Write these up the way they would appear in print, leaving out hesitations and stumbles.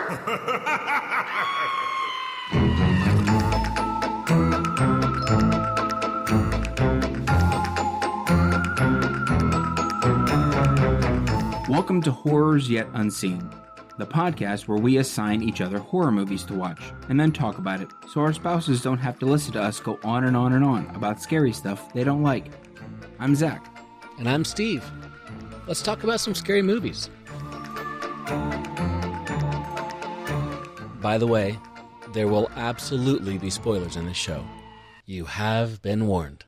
Welcome to Horrors Yet Unseen, the podcast where we assign each other horror movies to watch and then talk about it so our spouses don't have to listen to us go on and on and on about scary stuff they don't like. I'm Zach. And I'm Steve. Let's talk about some scary movies. By the way, there will absolutely be spoilers in this show. You have been warned.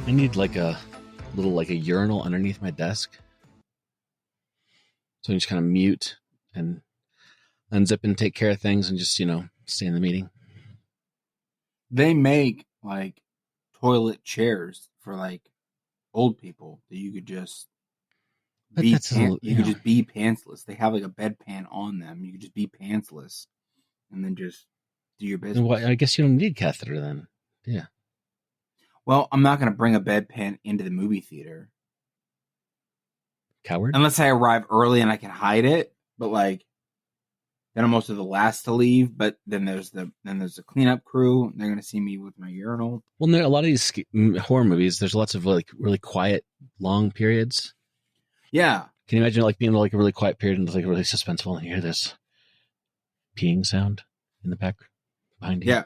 I need like a little urinal underneath my desk. So I just kind of mute and unzip and take care of things and just, stay in the meeting. They make like toilet chairs for old people that you could just be just be pantsless. They have like a bedpan on them. You could just be pantsless and then just do your business. I guess you don't need a catheter then. Yeah. Well, I'm not going to bring a bedpan into the movie theater. Coward? Unless I arrive early and I can hide it. But then I'm also the last to leave. But then there's the cleanup crew. They're going to see me with my urinal. Well, a lot of these horror movies, there's lots of really quiet, long periods. Yeah. Can you imagine being a really quiet period and really suspenseful and you hear this peeing sound in the back behind you? Yeah.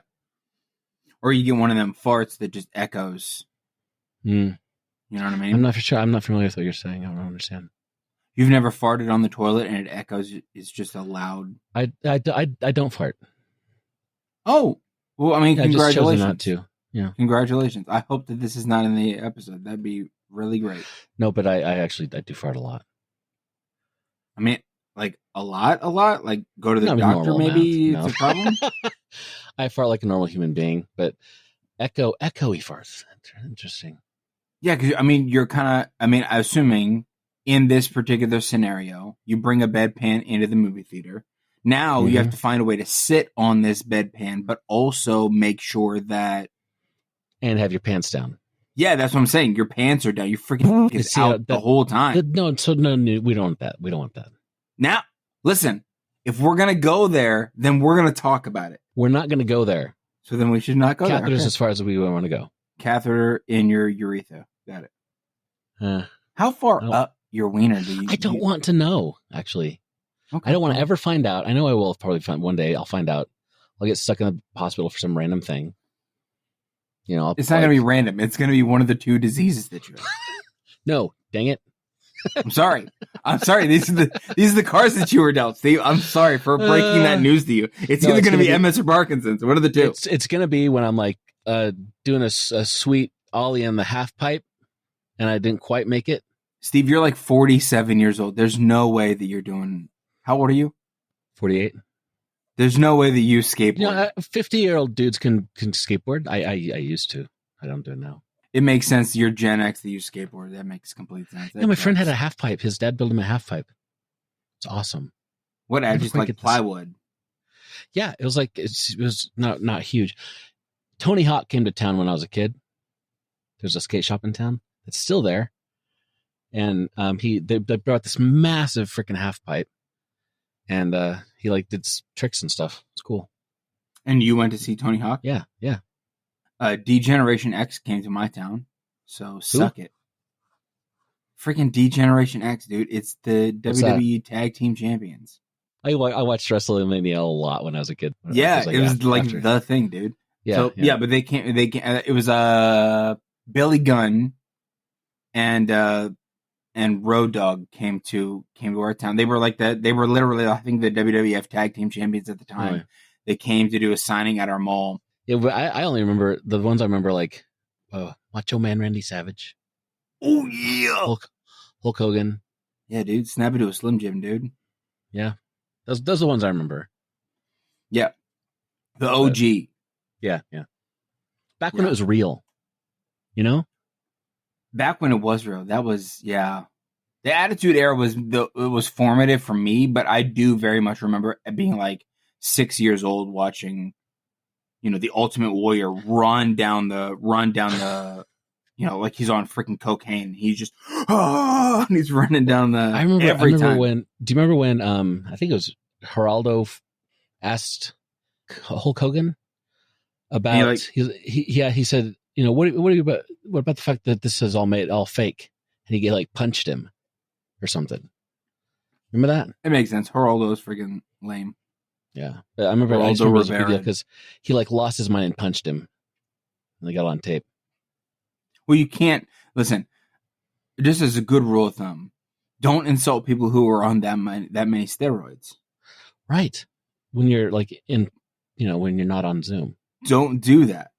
Or you get one of them farts that just echoes. Mm. You know what I mean? I'm not sure. I'm not familiar with what you're saying. I don't understand. You've never farted on the toilet and it echoes. It's just a loud. I don't fart. Oh, well, I mean, congratulations. I just chose not to. Yeah. Congratulations. I hope that this is not in the episode. That'd be really great. No, but I do fart a lot. I mean, a lot? Go to the doctor maybe? No. It's a problem? I fart like a normal human being, but echoey farts. That's interesting. Yeah, because, you're kind of, assuming in this particular scenario, you bring a bedpan into the movie theater. Now you have to find a way to sit on this bedpan, but also make sure that... And have your pants down. Yeah, that's what I'm saying. Your pants are down. You freaking get out the whole time. No, we don't want that. We don't want that. Now, listen, if we're going to go there, then we're going to talk about it. We're not going to go there. So then we should not go there. Catheters as far as we want to go. Catheter in your urethra. Got it. How far up your wiener do you... I don't want to know, actually. Okay. I don't want to ever find out. I know I will probably find one day. I'll find out. I'll get stuck in the hospital for some random thing. It's not going to be random. It's going to be one of the two diseases that you have. No, dang it. I'm sorry. These are the cards that you were dealt, Steve. I'm sorry for breaking that news to you. It's either going to be MS or Parkinson's. One of the two. It's going to be when I'm doing a sweet ollie in the half pipe and I didn't quite make it. Steve, you're 47 years old. There's no way that you're doing... How old are you? 48. There's no way that you skateboard. 50-year-old dudes can skateboard. I used to. I don't do it now. It makes sense. You're Gen X that you skateboard. That makes complete sense. Yeah, my friend had a half pipe. His dad built him a half pipe. It's awesome. What? Just plywood. Yeah, it was it was not huge. Tony Hawk came to town when I was a kid. There's a skate shop in town. It's still there. And they brought this massive freaking half pipe. And he did tricks and stuff. It's cool. And you went to see Tony Hawk? Yeah. D-Generation X came to my town, so suck it. Freaking D-Generation X, dude. It's the WWE Tag Team Champions. I watched WrestleMania a lot when I was a kid. Yeah, it was the thing, dude. Yeah, so, yeah, but they can't. It was Billy Gunn and Road Dogg came to our town. They were they were literally, I think, the WWF Tag Team Champions at the time. Right. They came to do a signing at our mall. Yeah, but I only remember the ones I remember, Macho Man Randy Savage. Oh yeah, Hulk Hogan. Yeah, dude, snap into a Slim Jim, dude. Yeah, those are the ones I remember. Yeah, the OG. Yeah. Back when it was real, Back when it was real, that was The Attitude Era was formative for me, but I do very much remember being 6 years old watching, the Ultimate Warrior run down the like he's on freaking cocaine. He's just, and he's running down the. I remember when. Do you remember when? I think it was Geraldo asked Hulk Hogan about. He said, what about the fact that this is all fake, and he like punched him or something. Remember that? It makes sense. Geraldo's freaking lame. Yeah, but I remember this video because he like lost his mind and punched him, and they got it on tape. Well, you can't listen. Just as a good rule of thumb, don't insult people who are on that many steroids. Right. When you're like when you're not on Zoom. Don't do that.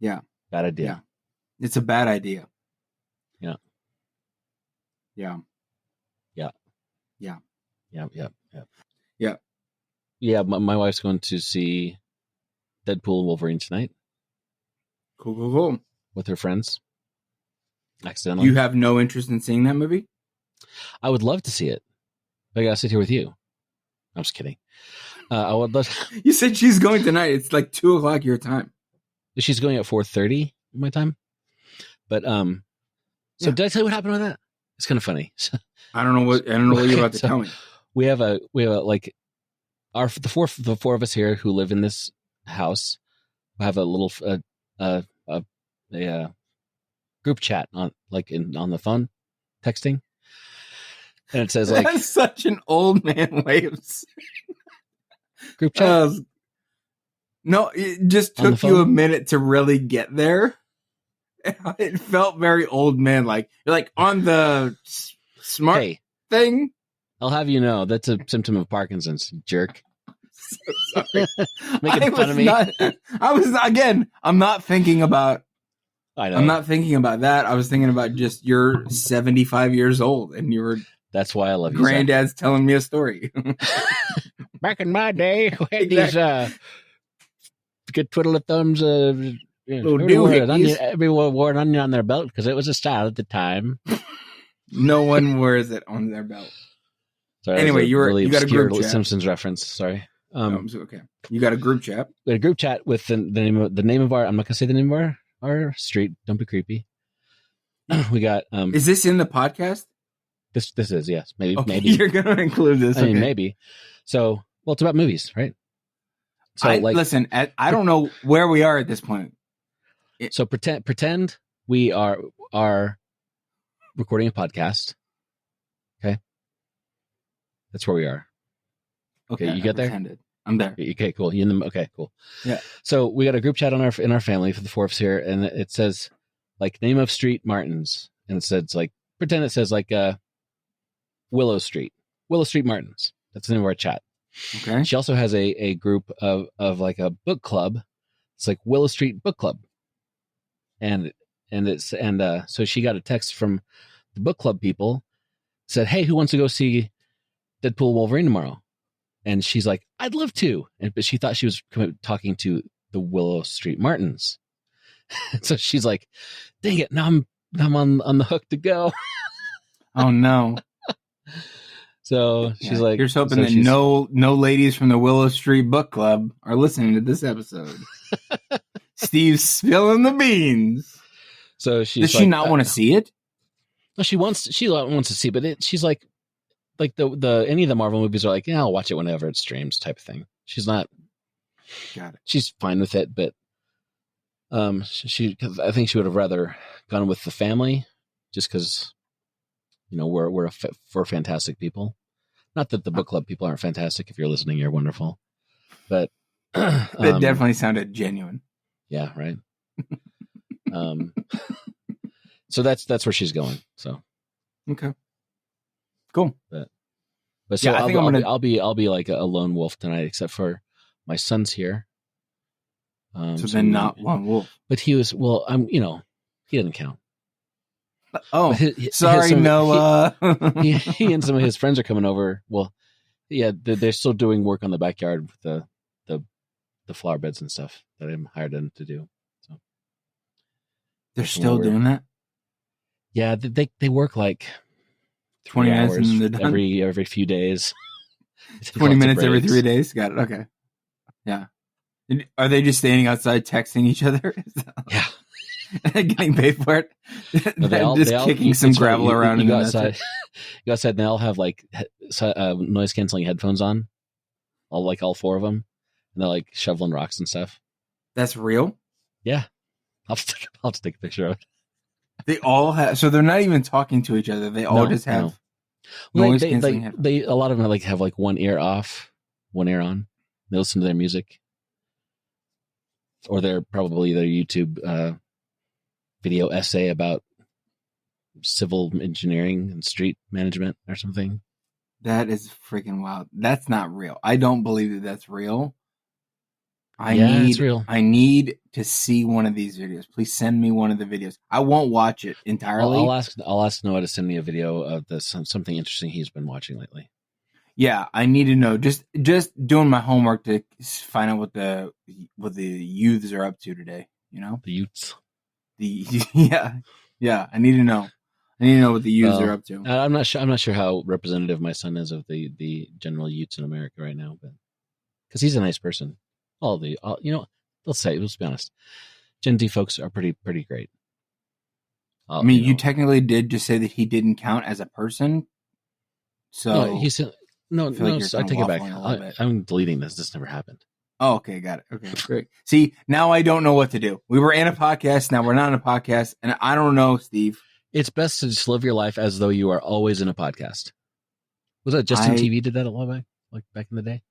Yeah. Bad idea. Yeah. It's a bad idea. Yeah. Yeah. Yeah. Yeah. Yeah. Yeah. Yeah. Yeah. Yeah. My wife's going to see Deadpool and Wolverine tonight. Cool. With her friends. Accidentally. You have no interest in seeing that movie? I would love to see it. But I gotta sit here with you. I'm just kidding. I would love. You said she's going tonight. It's like 2:00 your time. She's going at 4:30 my time. But did I tell you what happened with that? It's kind of funny. I don't know what you're about to tell me. We have a like the four of us here who live in this house have a little a group chat on the phone texting, and it says like that's such an old man way of group chat. No, it just took you a minute to really get there. It felt very old man like. You're like on the smart thing. I'll have you know that's a symptom of Parkinson's, jerk. So sorry. Making fun of me. I'm not thinking about. I know. I'm not thinking about that. I was thinking about just you're 75 years old and you were. That's why I love you. Granddad's telling me a story. Back in my day, we had these good twiddle of thumbs. Everyone wore an onion on their belt because it was a style at the time. No one wears it on their belt. Sorry, anyway, you got a group chat. Simpsons reference. Sorry. Okay. You got a group chat. We had a group chat with the name of our. I'm not gonna say the name of our street. Don't be creepy. We got. Is this in the podcast? This is, yes. Maybe. Okay, maybe you're gonna include this. I mean, maybe. So, well, it's about movies, right? So, listen. I don't know where we are at this point. So pretend we are recording a podcast. Okay, that's where we are. Okay, you get there? I'm there. Okay, cool. You in the? Okay, cool. Yeah. So we got a group chat in our family for the four of us here, and it says like name of street Martins, and it says like pretend it says like Willow Street Martins. That's the name of our chat. Okay. She also has a group of like a book club. It's like Willow Street Book Club. And so she got a text from the book club people, said, "Hey, who wants to go see Deadpool Wolverine tomorrow?" And she's like, "I'd love to." But she thought she was talking to the Willow Street Martins. So she's like, "Dang it! Now I'm on the hook to go." Oh no. So she's like, here's hoping that no ladies from the Willow Street Book Club are listening to this episode. Steve's spilling the beans. So she's does she not want to see it? No, she wants to see, but she's like the any of the Marvel movies are like, yeah, I'll watch it whenever it streams type of thing. She's not. Got it. She's fine with it, but I think she would have rather gone with the family, just because we're fantastic people. Not that the book club people aren't fantastic. If you're listening, you're wonderful. But that definitely sounded genuine. Yeah, right. So that's where she's going. So okay, cool. But so yeah, I'll be like a lone wolf tonight, except for my son's here. So then not lone wolf. But he was he didn't count. Oh, sorry, Noah. He and some of his friends are coming over. Well, yeah, they're still doing work on the backyard with the flower beds and stuff that I hired them to do. So they're still doing that. Yeah, they work like 20 minutes and they're done. every few days. 20 minutes every 3 days. Got it. Okay. Yeah. Are they just standing outside texting each other? Yeah. getting paid for it. No, they all kicking some gravel around. You go outside. You go outside, and they all have like noise canceling headphones on. All four of them, and they're like shoveling rocks and stuff. That's real. Yeah, I'll just take a picture of it. They all have. So they're not even talking to each other. They all just have noise canceling headphones. A lot of them have like one ear off, one ear on. They listen to their music, or they're probably their YouTube video essay about civil engineering and street management or something. That is freaking wild. That's not real. I don't believe that that's real. It's real. I need to see one of these videos. Please send me one of the videos. I won't watch it entirely. I'll ask Noah to send me a video of something interesting he's been watching lately. Yeah, I need to know. Just doing my homework to find out what the youths are up to today. You know, the youths. Yeah. I need to know. I need to know what the youths are up to. I'm not sure how representative my son is of the general youths in America right now, but because he's a nice person. Let's be honest. Gen Z folks are pretty great. You technically did just say that he didn't count as a person. So no, I take it back. I'm deleting this. This never happened. Oh, okay, got it. Okay, great. See, now I don't know what to do. We were in a podcast, now we're not in a podcast, and I don't know, Steve. It's best to just live your life as though you are always in a podcast. Was that Justin TV did that a lot back in the day?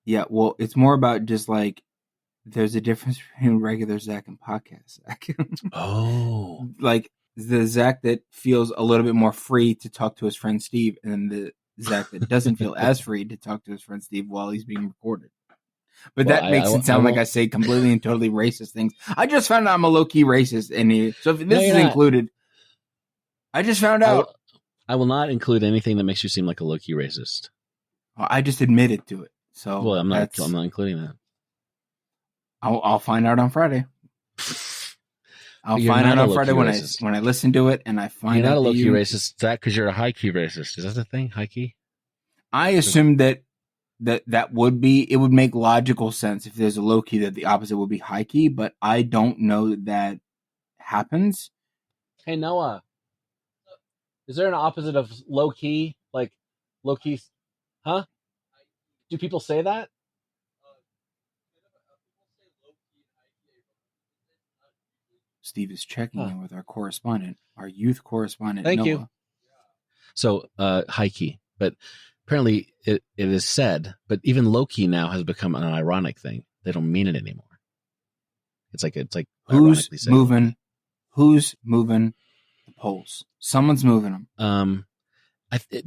Yeah, well, it's more about just like there's a difference between regular Zach and podcast Zach. Oh. Like the Zach that feels a little bit more free to talk to his friend Steve, and then the Zach that doesn't feel as free to talk to his friend Steve while he's being recorded. But that makes it sound like I say completely and totally racist things. I just found out I'm a low-key racist, and so if this is included, I just found out. I will not include anything that makes you seem like a low-key racist. I just admitted to it. So I'm not including that. I'll find out on Friday. I'll find out on Friday when I listen to it and I find out. You're not a low-key racist, Zach, because you're a high-key racist. Is that the thing? High-key? I assume that would be, it would make logical sense if there's a low key that the opposite would be high key, but I don't know that happens. Hey Noah, is there an opposite of low key? Like low key, huh? Do people say that? Steve is checking in with our correspondent, our youth correspondent. Thank Noah. you. So high key, but apparently it is said, but even low key now has become an ironic thing. They don't mean it anymore. It's like who's moving the polls? Someone's moving them.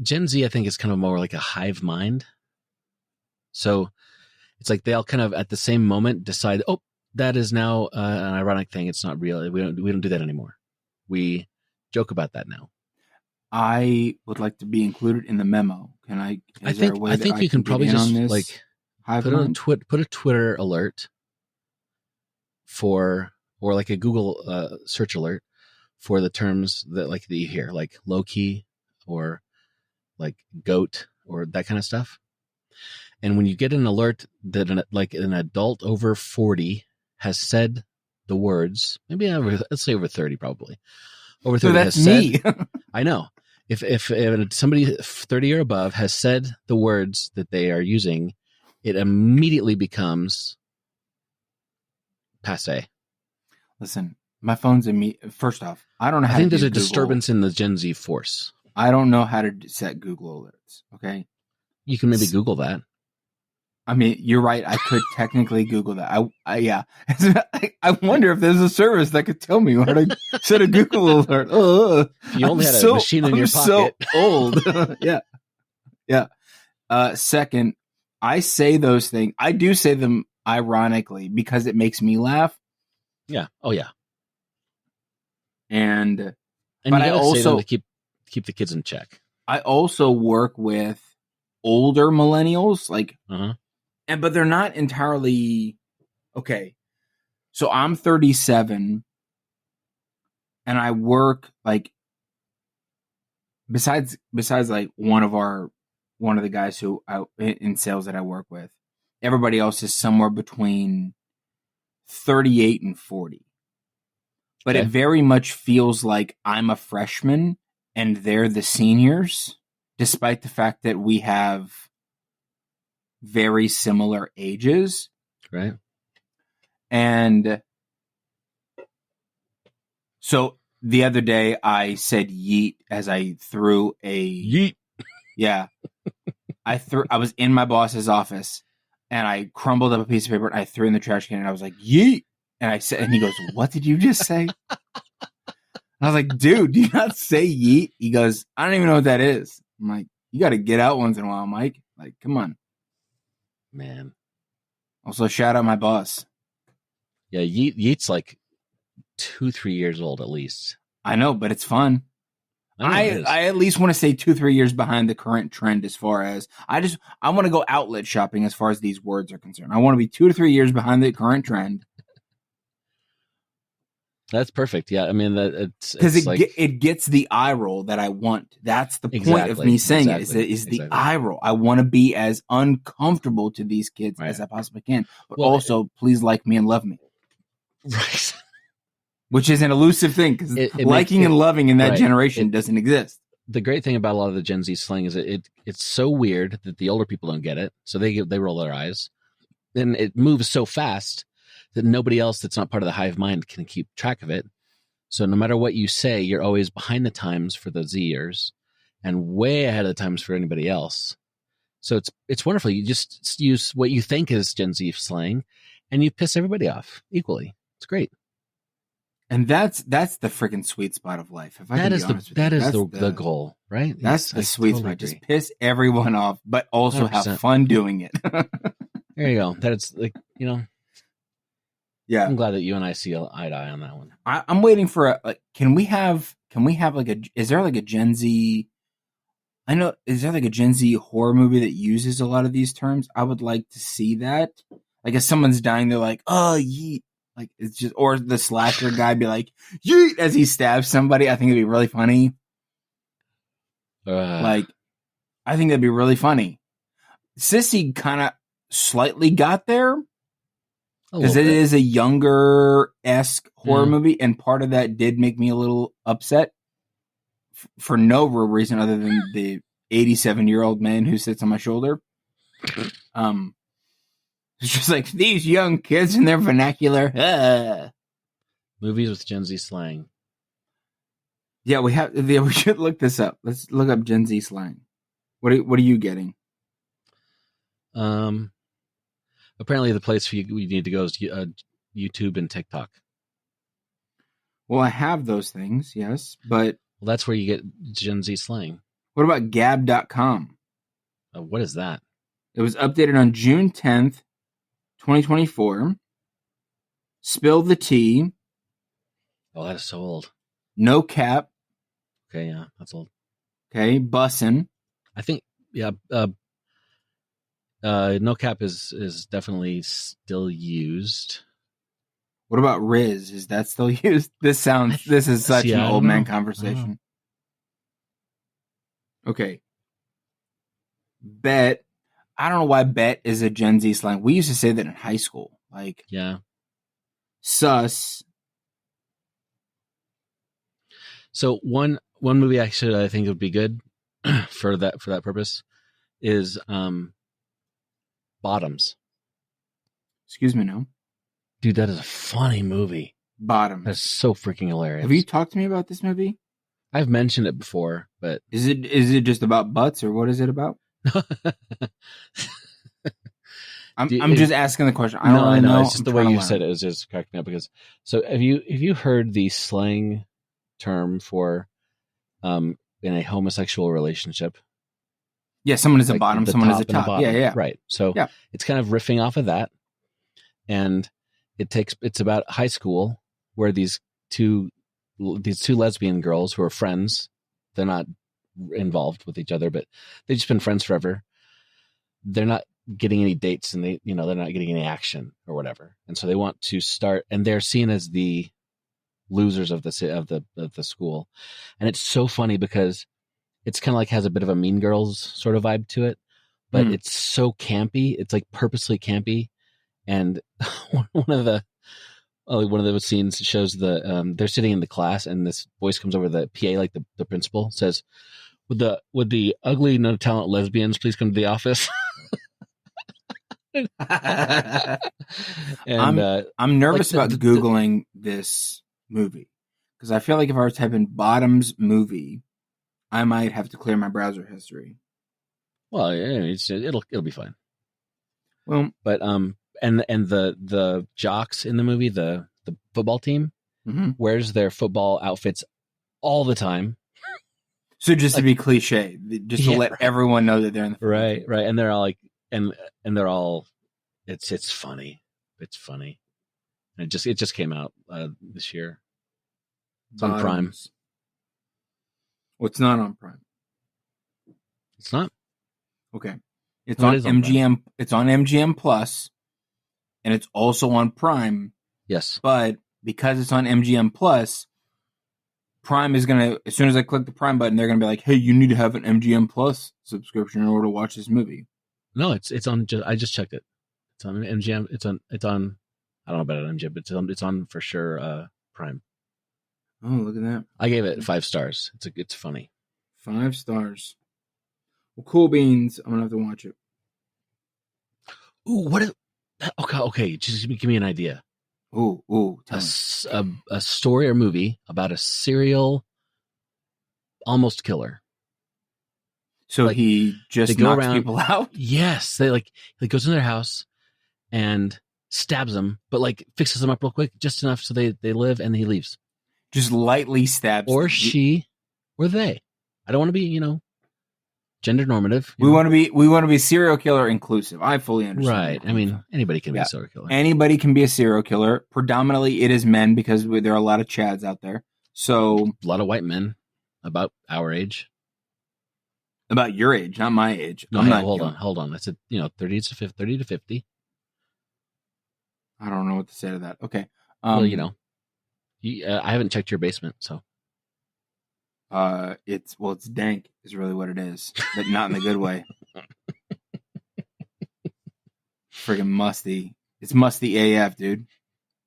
Gen Z, I think, is kind of more like a hive mind. So it's like they all kind of at the same moment decide, oh, that is now an ironic thing. It's not real. We don't do that anymore. We joke about that now. I would like to be included in the memo. Can I? I think you can probably just like put a Twitter alert or like a Google search alert for the terms that you hear, like low key or like goat or that kind of stuff. And when you get an alert that an adult over 40 has said the words, maybe let's say over 30 probably. Over 30 so that's me. I know. If somebody 30 or above has said the words that they are using, it immediately becomes passe. Listen, my phone's first off, I don't know how to I think there's a Google. disturbance in the Gen Z force. I don't know how to set Google alerts, okay? You can maybe Google that. I mean, you're right. I could technically Google that. Yeah. I wonder if there's a service that could tell me how to set a Google alert. If you only had a machine in your pocket. I'm so old. Yeah. Second, I say those things. I do say them ironically because it makes me laugh. Yeah. Oh yeah. But I also say them to keep the kids in check. I also work with older millennials, but they're not entirely okay. So I'm 37 and I work besides like one of the guys who in sales that I work with, everybody else is somewhere between 38 and 40. but Okay. it very much feels like I'm a freshman and they're the seniors, despite the fact that we have very similar ages. Right. And so the other day I said yeet as I threw a yeet. Yeah. I was in my boss's office and I crumbled up a piece of paper and I threw it in the trash can and I was like, yeet. And he goes, what did you just say? I was like, dude, do you not say yeet? He goes, I don't even know what that is. I'm like, you got to get out once in a while, Mike. Like, come on. Man. Also, shout out my boss. Yeah, yeet's like 2-3 years old at least. I know, but it's fun. I at least want to say 2-3 years behind the current trend as far as I want to go outlet shopping as far as these words are concerned. I want to be 2 to 3 years behind the current trend. That's perfect. Yeah, I mean it's because it gets the eye roll that I want. That's the point of me saying it is the eye roll. I want to be as uncomfortable to these kids as I possibly can, but also please like me and love me. Right. Which is an elusive thing because liking and loving in that generation doesn't exist. The great thing about a lot of the Gen Z slang is that it's so weird that the older people don't get it, so they roll their eyes. Then it moves so fast that nobody else that's not part of the hive mind can keep track of it. So no matter what you say, you're always behind the times for the Zers and way ahead of the times for anybody else. So it's wonderful. You just use what you think is Gen Z slang and you piss everybody off equally. It's great. And that's the freaking sweet spot of life. If I that is the goal, right? That's the sweet spot. Just piss everyone off, but also 100%. Have fun doing it. There you go. That it's like, yeah. I'm glad that you and I see eye to eye on that one. I'm waiting for can we have like is there like a Gen Z? I know, is there like a Gen Z horror movie that uses a lot of these terms? I would like to see that. Like if someone's dying, they're like, oh, yeet. Like it's just, or the slasher guy be like, yeet, as he stabs somebody. I think it'd be really funny. Like, I think that'd be really funny. Sissy kind of slightly got there because it is a younger-esque horror movie, and part of that did make me a little upset for no real reason other than the 87-year-old man who sits on my shoulder. It's just like these young kids and their vernacular. Movies with Gen Z slang. Yeah, we should look this up. Let's look up Gen Z slang. What are you getting? Apparently the place we need to go is YouTube and TikTok. Well, I have those things, yes, but that's where you get Gen Z slang. What about Gab.com? What is that? It was updated on June 10th, 2024. Spill the tea. Oh, that is so old. No cap. Okay, yeah, that's old. Okay, bussin'. I think, yeah, no cap is definitely still used. What about Riz? Is that still used? This is such an old man conversation. Okay. Bet. I don't know why bet is a Gen Z slang. We used to say that in high school. Like, yeah. Sus. So one movie actually I think would be good for that purpose is Bottoms. Excuse me, no. Dude, that is a funny movie. Bottoms. That's so freaking hilarious. Have you talked to me about this movie? I've mentioned it before, but is it just about butts or what is it about? I'm just asking the question. I don't really know. It's just the way you said it is just cracking me up because. So have you heard the slang term for in a homosexual relationship? Yeah, someone is a bottom, someone is a top. Yeah. Right. So it's kind of riffing off of that, and it's about high school where these two lesbian girls who are friends. They're not involved with each other, but they've just been friends forever. They're not getting any dates, and they're not getting any action or whatever, and so they want to start. And they're seen as the losers of the school, and it's so funny because it's kind of like has a bit of a Mean Girls sort of vibe to it, but it's so campy. It's like purposely campy, and one of one of those scenes shows they're sitting in the class, and this voice comes over the PA, like the principal says, "Would the ugly no talent lesbians please come to the office?" And I'm nervous about Googling this movie because I feel like if I were to type in Bottoms movie, I might have to clear my browser history. Well, it'll be fine. Well, but and the jocks in the movie, the football team, wears their football outfits all the time. So just to be cliche, just to let everyone know that they're in the right, and they're all like, and they're all, it's funny, and it just came out this year. It's on Prime. Well, it's not on Prime. It's not. Okay, it's on MGM. It's on MGM Plus, and it's also on Prime. Yes, but because it's on MGM Plus, Prime is gonna, as soon as I click the Prime button, they're gonna be like, "Hey, you need to have an MGM Plus subscription in order to watch this movie." No, it's on. I just checked it. It's on MGM. It's on. I don't know about it MGM, but it's on for sure. Prime. Oh, look at that! I gave it 5 stars. It's funny. 5 stars. Well, cool beans. I'm gonna have to watch it. Ooh, what is? Okay. Just give me an idea. Ooh. A story or movie about a serial almost killer. So he just knocks around, people out? Yes. He goes in their house and stabs them, but fixes them up real quick, just enough so they live, and he leaves. Just lightly stabs or them. She or they. I don't want to be, gender normative. We want to be serial killer inclusive. I fully understand. Right. I mean, anybody can be a serial killer. Anybody can be a serial killer. Predominantly, it is men because there are a lot of Chads out there. So a lot of white men about our age. About your age, not my age. No, hold on. That's 30 to 50. I don't know what to say to that. Okay. Well, I haven't checked your basement, so. It's dank is really what it is, but not in the good way. Friggin' musty. It's musty AF, dude.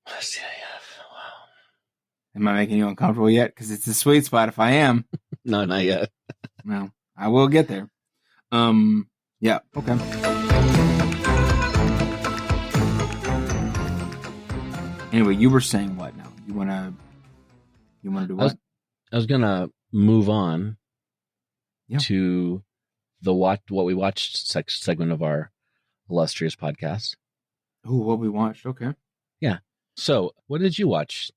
Musty AF. Wow. Am I making you uncomfortable yet? Because it's a sweet spot if I am. No, not yet. Well, I will get there. Yeah. Okay. Anyway, you were saying what now? You wanna do what? I was gonna move on to the what we watched segment of our illustrious podcast. Oh, what we watched? Okay. Yeah. So, what did you watch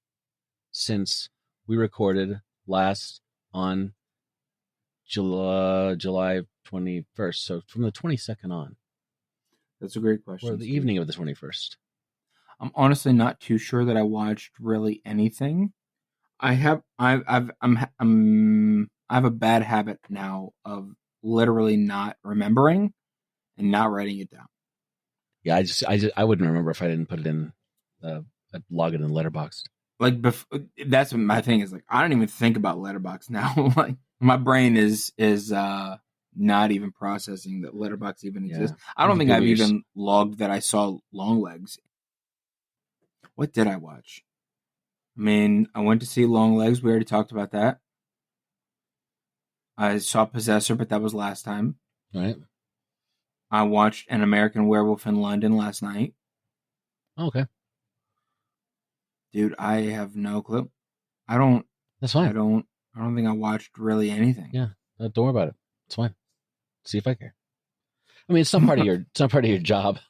since we recorded last on July 21st? So from the 22nd on. That's a great question. Or the evening of the 21st. I'm honestly not too sure that I watched really anything. I have a bad habit now of literally not remembering and not writing it down. Yeah, I wouldn't remember if I didn't put it in log it in Letterboxd. That's what my thing is. I don't even think about Letterboxd now. My brain is not even processing that Letterboxd even exists. I don't think I've even logged that I saw Longlegs. What did I watch? I mean, I went to see Longlegs. We already talked about that. I saw Possessor, but that was last time. Right. I watched An American Werewolf in London last night. Oh, okay. Dude, I have no clue. I don't. That's fine. I don't think I watched really anything. Yeah, don't worry about it. It's fine. See if I care. I mean, it's not part of your job,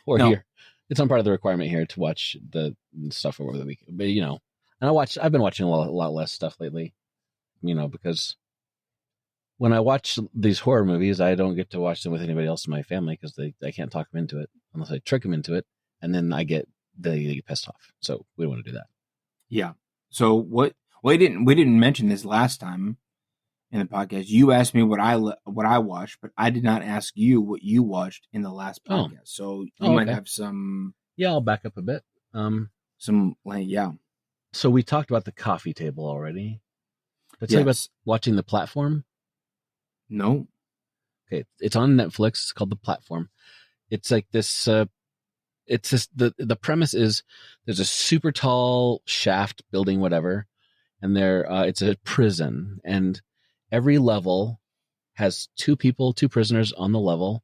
or it's not part of the requirement here to watch the stuff over the weekend. But and I've been watching a lot less stuff lately. Because when I watch these horror movies, I don't get to watch them with anybody else in my family because I can't talk them into it unless I trick them into it, and then they get pissed off. So we don't want to do that. Yeah. So what? We didn't mention this last time in the podcast. You asked me what I watched, but I did not ask you what you watched in the last podcast. So you might have some. Yeah, I'll back up a bit. So we talked about The Coffee Table already. Did I tell you about watching The Platform? No. Okay, it's on Netflix. It's called The Platform. It's like this it's just the premise is there's a super tall shaft building, whatever, and it's a prison, and every level has two prisoners on the level,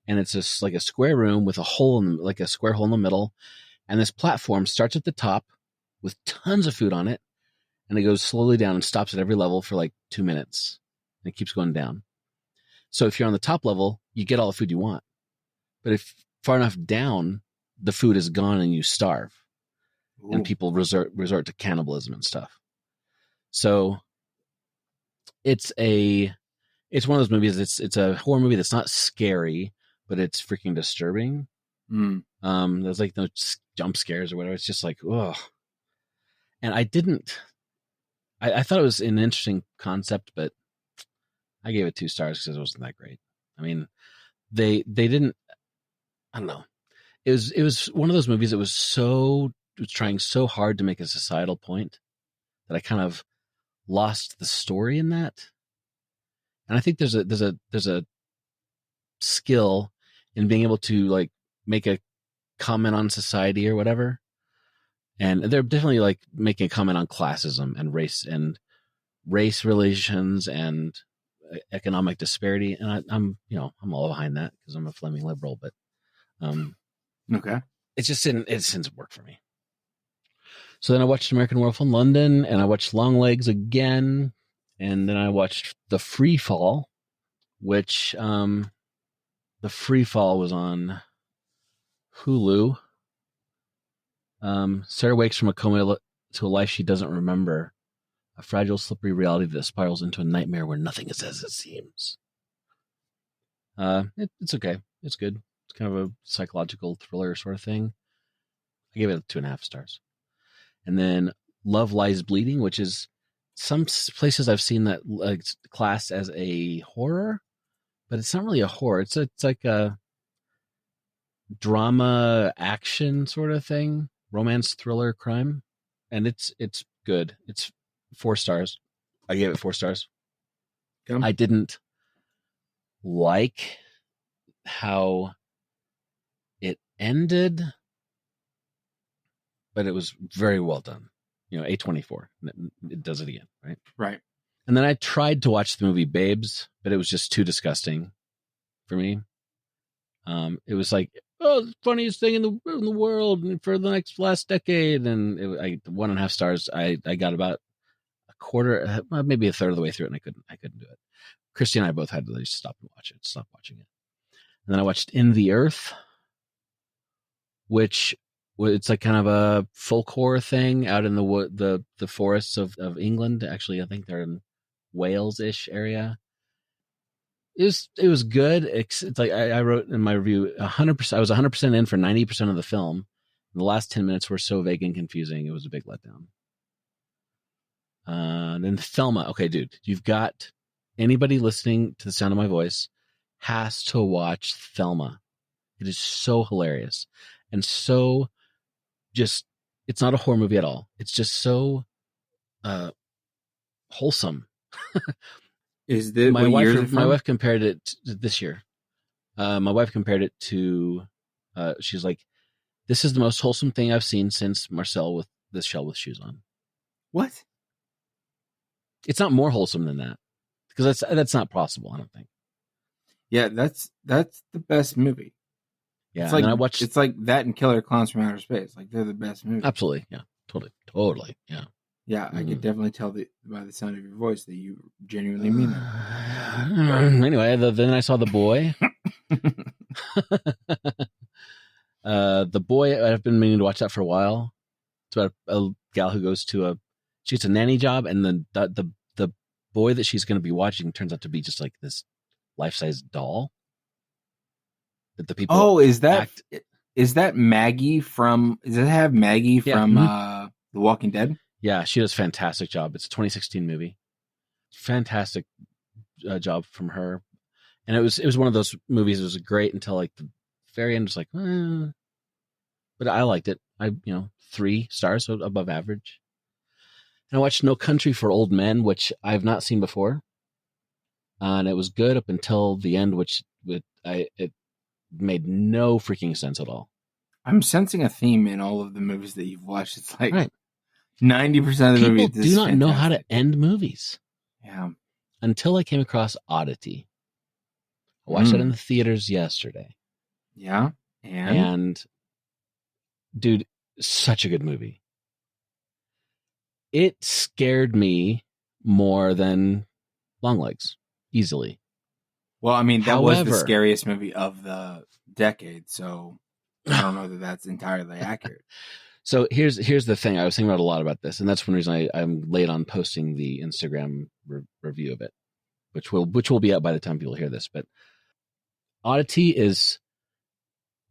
and it's just like a square room with a square hole in the middle, and this platform starts at the top with tons of food on it, and it goes slowly down and stops at every level for like 2 minutes, and it keeps going down. So if you're on the top level, you get all the food you want, but if far enough down, the food is gone and you starve. Ooh. And people resort to cannibalism and stuff. So it's one of those movies. It's a horror movie that's not scary, but it's freaking disturbing. There's like no jump scares or whatever. It's just like, ugh. And I thought it was an interesting concept, but I gave it 2 stars because it wasn't that great. I mean, they didn't, I don't know. It was one of those movies that was trying so hard to make a societal point that I kind of lost the story in that. And I think there's a skill in being able to like make a comment on society or whatever. And they're definitely like making a comment on classism and race relations and economic disparity. And I'm all behind that because I'm a Fleming liberal, but okay. It didn't work for me. So then I watched American Werewolf in London, and I watched Longlegs again, and then I watched The Free Fall, which The Free Fall was on Hulu. Sarah wakes from a coma to a life she doesn't remember, a fragile, slippery reality that spirals into a nightmare where nothing is as it seems. It's okay. It's good. It's kind of a psychological thriller sort of thing. I gave it 2.5 stars. And then Love Lies Bleeding, which is some places I've seen that like classed as a horror, but it's not really a horror. It's like a drama action sort of thing, romance thriller crime, and it's good. It's 4 stars. I gave it 4 stars. Okay. I didn't like how it ended, but it was very well done. A24. It does it again, right? Right. And then I tried to watch the movie Babes, but it was just too disgusting for me. It was like, the funniest thing in the world for the last decade, and 1.5 stars. I got about a quarter, maybe a third of the way through it, and I couldn't do it. Christy and I both had to just stop watching it. And then I watched In the Earth, which it's like kind of a folk horror thing out in the forests of England. Actually, I think they're in Wales-ish area. It was good. It's like I wrote in my review, 100%. I was 100% in for 90% of the film. The last 10 minutes were so vague and confusing. It was a big letdown. Then Thelma. Okay, dude, you've got anybody listening to the sound of my voice has to watch Thelma. It is so hilarious and so just. It's not a horror movie at all. It's just so wholesome. Is this my wife compared it to this year? My wife compared it to. She's like, "This is the most wholesome thing I've seen since Marcel with this shell with shoes on." What? It's not more wholesome than that because that's not possible. I don't think. Yeah, that's the best movie. Yeah, it's like, and I watched. It's like that and Killer Clowns from Outer Space. Like they're the best movies. Absolutely, yeah, totally, yeah. Yeah, I could definitely tell by the sound of your voice that you genuinely mean that. Anyway, then I saw The Boy. The Boy, I've been meaning to watch that for a while. It's about a gal who goes to she gets a nanny job, and then the boy that she's going to be watching turns out to be just like this life-size doll. That the people. Oh, is that Maggie from? Does it have Maggie from The Walking Dead? Yeah, she does a fantastic job. It's a 2016 movie. Fantastic job from her. And it was one of those movies that was great until like the very end. It was like, but I liked it. 3 stars, so above average. And I watched No Country for Old Men, which I've not seen before. And it was good up until the end, which it made no freaking sense at all. I'm sensing a theme in all of the movies that you've watched. It's like right. 90% of the movies. People do not know how to end movies. Yeah. Until I came across Oddity. I watched it in the theaters yesterday. Yeah. And dude, such a good movie. It scared me more than Longlegs, easily. Well, I mean, that was the scariest movie of the decade, so I don't know that that's entirely accurate. So here's the thing. I was thinking about a lot about this, and that's one reason I'm late on posting the Instagram review of it, which will be out by the time people hear this. But Oddity is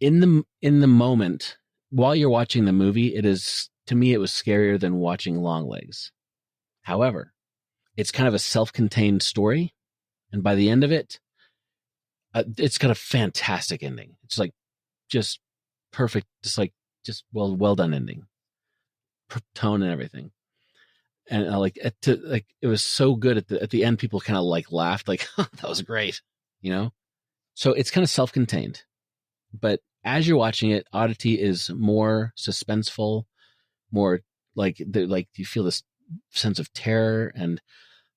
in the moment while you're watching the movie. It is, to me, it was scarier than watching Longlegs. However, it's kind of a self-contained story, and by the end of it, it's got a fantastic ending. It's like just perfect, just well done ending, tone and everything. And it was so good at the end. People kind of like laughed, like, oh, that was great, you know. So it's kind of self-contained, but as you're watching it, Oddity is more suspenseful, more like you feel this sense of terror, and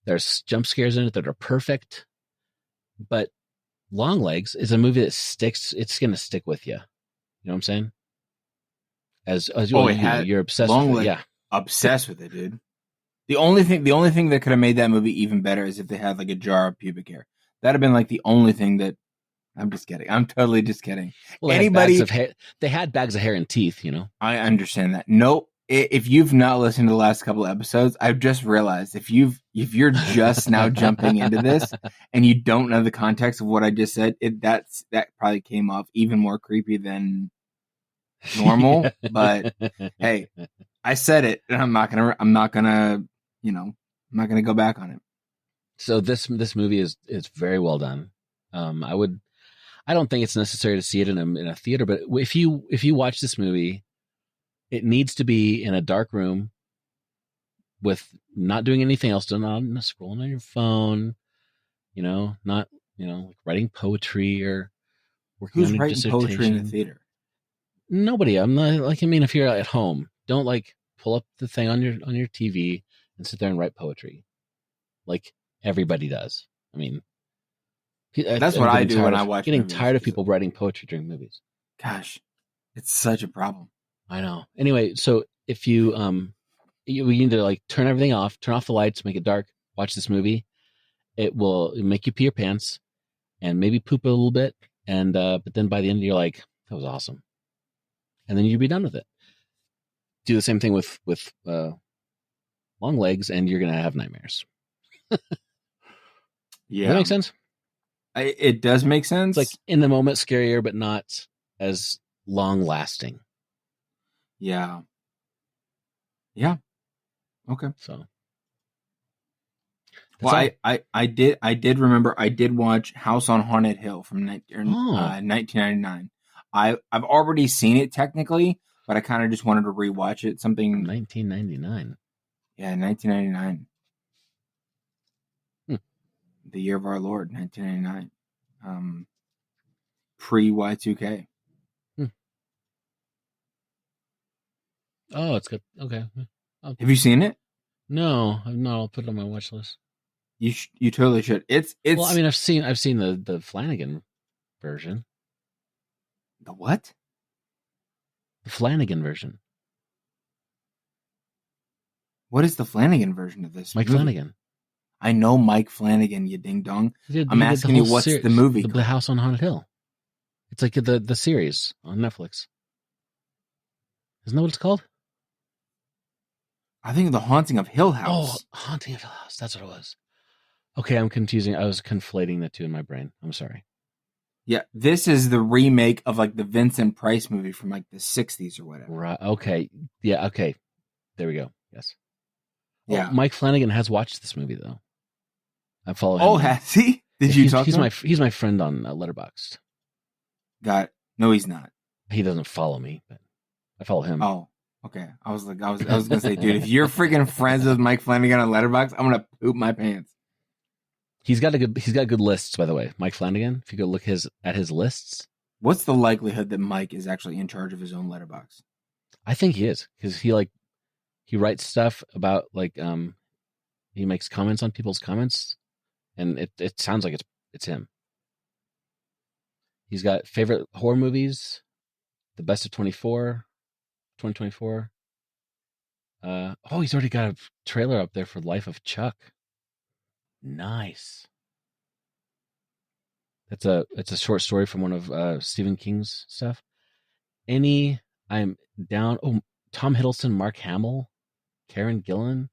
there's jump scares in it that are perfect. But Longlegs is a movie that sticks. It's going to stick with you. You know what I'm saying? As you're obsessed with it. Yeah. Obsessed with it, dude. The only thing that could have made that movie even better is if they had like a jar of pubic hair. That'd have been like the only thing that. I'm just kidding. I'm totally just kidding. Well, they had bags of hair and teeth, you know. I understand that. Nope. If you've not listened to the last couple of episodes, I've just realized if you're just now jumping into this and you don't know the context of what I just said, that probably came off even more creepy than normal. But hey, I said it, and I'm not gonna go back on it. So this movie is very well done. I don't think it's necessary to see it in a theater, but if you watch this movie, it needs to be in a dark room with not doing anything else, not scrolling on your phone, you know, not, you know, like writing poetry or working on your dissertation. Who's writing poetry in the theater? Nobody. I'm not like, I mean, if you're at home, don't like pull up the thing on your TV and sit there and write poetry like everybody does. I mean, that's what I do when I watch. Getting tired of people writing poetry during movies. Gosh, it's such a problem. I know. Anyway, so if you you need to like turn everything off, turn off the lights, make it dark, watch this movie. It will make you pee your pants and maybe poop a little bit, and but then by the end you're like, that was awesome, and then you'll be done with it. Do the same thing with Longlegs, and you're gonna have nightmares. Yeah, does that make sense? It does make sense. It's like in the moment scarier, but not as long lasting. Yeah. Yeah. Okay. So. Well, I did remember I did watch House on Haunted Hill from 1999. I've already seen it technically, but I kind of just wanted to rewatch it. Something 1999. Yeah, 1999. The year of our Lord, 1999. Pre Y2K. Oh, it's good. Okay. Have you seen it? No, I'll put it on my watch list. You totally should. It's. Well, I mean, I've seen the Flanagan version. The what? The Flanagan version. What is the Flanagan version of this? Mike movie? Flanagan. I know Mike Flanagan, you ding dong. I'm asking you, what's the movie? The House on Haunted Hill. It's like the series on Netflix. Isn't that what it's called? I think The Haunting of Hill House. Oh, Haunting of Hill House. That's what it was. Okay, I'm confusing. I was conflating the two in my brain. I'm sorry. Yeah, this is the remake of like the Vincent Price movie from like the 60s or whatever. Right. Okay. Yeah. Okay. There we go. Yes. Yeah. Oh, Mike Flanagan has watched this movie though. I follow him. Oh, has he? Did you talk to him? He's my friend on Letterboxd. Got it. No, he's not. He doesn't follow me, but I follow him. Oh, okay. I was gonna say, dude, if you're freaking friends with Mike Flanagan on Letterboxd, I'm gonna poop my pants. He's got good lists, by the way. Mike Flanagan. If you go look at his lists, What's the likelihood that Mike is actually in charge of his own letterbox? I think he is, because he writes stuff about he makes comments on people's comments, and it sounds like it's him. He's got favorite horror movies, the best of 2024. He's already got a trailer up there for Life of Chuck. Nice. It's a short story from one of Stephen King's stuff. I'm down. Oh, Tom Hiddleston, Mark Hamill, Karen Gillan.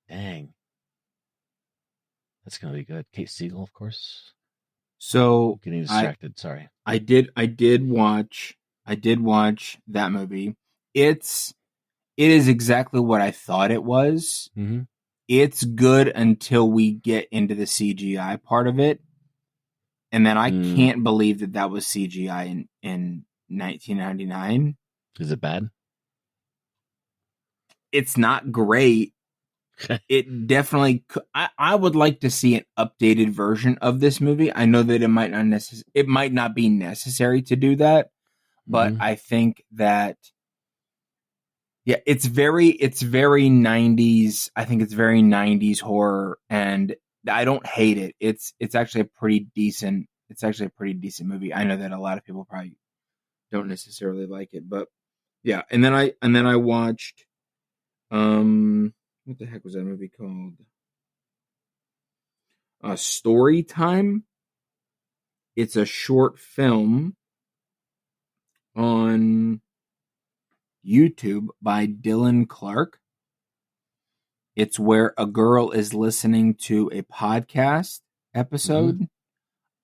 Dang. That's gonna be good. Kate Siegel, of course. So I'm getting distracted. Sorry. I did watch that movie. It is exactly what I thought it was. Mm-hmm. It's good until we get into the CGI part of it. And then I can't believe that was CGI in 1999. Is it bad? It's not great. It definitely. I would like to see an updated version of this movie. I know that it might not be necessary to do that, but I think that it's very 90s. I think it's very 90s horror, and I don't hate it. It's actually a pretty decent. It's actually a pretty decent movie. I know that a lot of people probably don't necessarily like it, but yeah. And then I watched. What the heck was that movie called? Story Time. It's a short film on YouTube by Dylan Clark. It's where a girl is listening to a podcast episode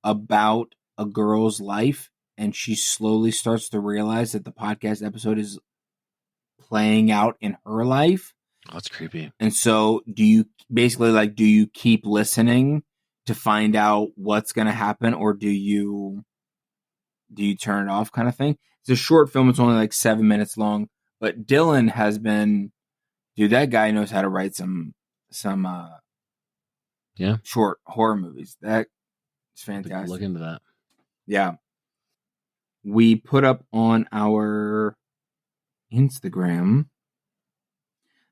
about a girl's life, and she slowly starts to realize that the podcast episode is playing out in her life. Oh, that's creepy. And so do you keep listening to find out what's going to happen, or do you turn it off, kind of thing? It's a short film. It's only like 7 minutes long, but Dylan has been, dude, that guy knows how to write some short horror movies. That's fantastic. Look into that. Yeah. We put up on our Instagram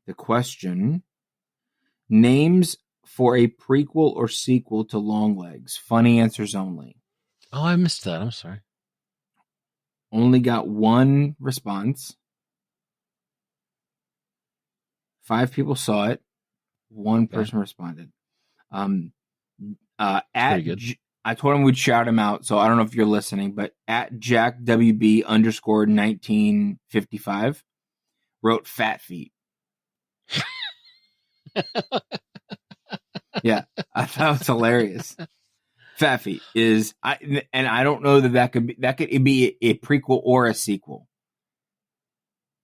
the question: names for a prequel or sequel to Longlegs. Funny answers only. Oh, I missed that. I'm sorry. Only got one response. 5 people saw it. One person responded. I told him we'd shout him out, so I don't know if you're listening, but at JackWB_1955 wrote Fat Feet. Yeah, I thought it was hilarious. Fat Feet is, and I don't know that could be a prequel or a sequel,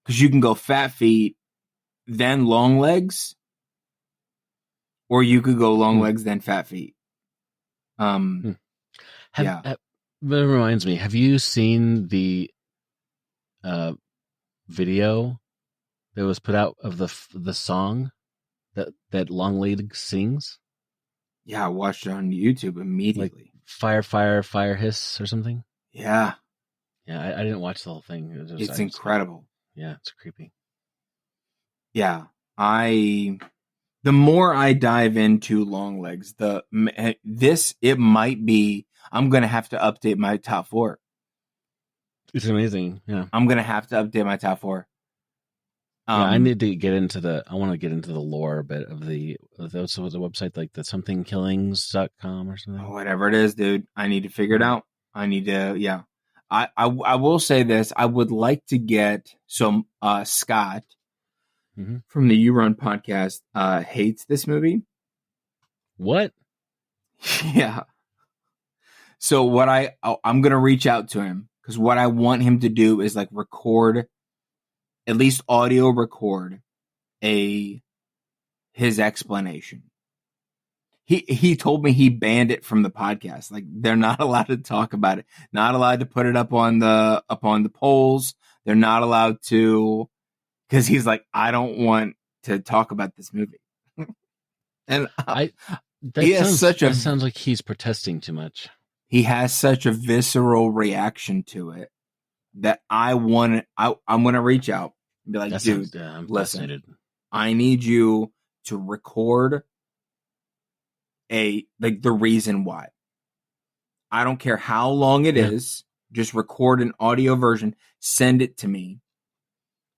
because you can go Fat Feet, then Long Legs, or you could go Long Legs, then Fat Feet. That reminds me. Have you seen the video that was put out of the song that Longlegs sings? Yeah, I watched it on YouTube immediately. Like fire hiss or something. Yeah. Yeah, I didn't watch the whole thing. It's incredible. Yeah, it's creepy. Yeah, the more I dive into Longlegs, it might be. I'm gonna have to update my top 4. It's amazing. Yeah, I'm gonna have to update my top 4. I need to get into I want to get into the lore a bit of the website, like the somethingkillings.com or something. Whatever it is, dude. I need to figure it out. I need to. Yeah. I will say this. I would like to get some Scott. From the You Run podcast, hates this movie. What? Yeah. So what I'm gonna reach out to him, because what I want him to do is like record, at least audio record, his explanation. He told me he banned it from the podcast. Like, they're not allowed to talk about it, not allowed to put it up on the polls. They're not allowed to. Because he's like, I don't want to talk about this movie. And that sounds like he's protesting too much. he has such a visceral reaction to it that I'm going to reach out and be like, dude, I'm listen, fascinated. I need you to record the reason why. I don't care how long it is. Just record an audio version, send it to me.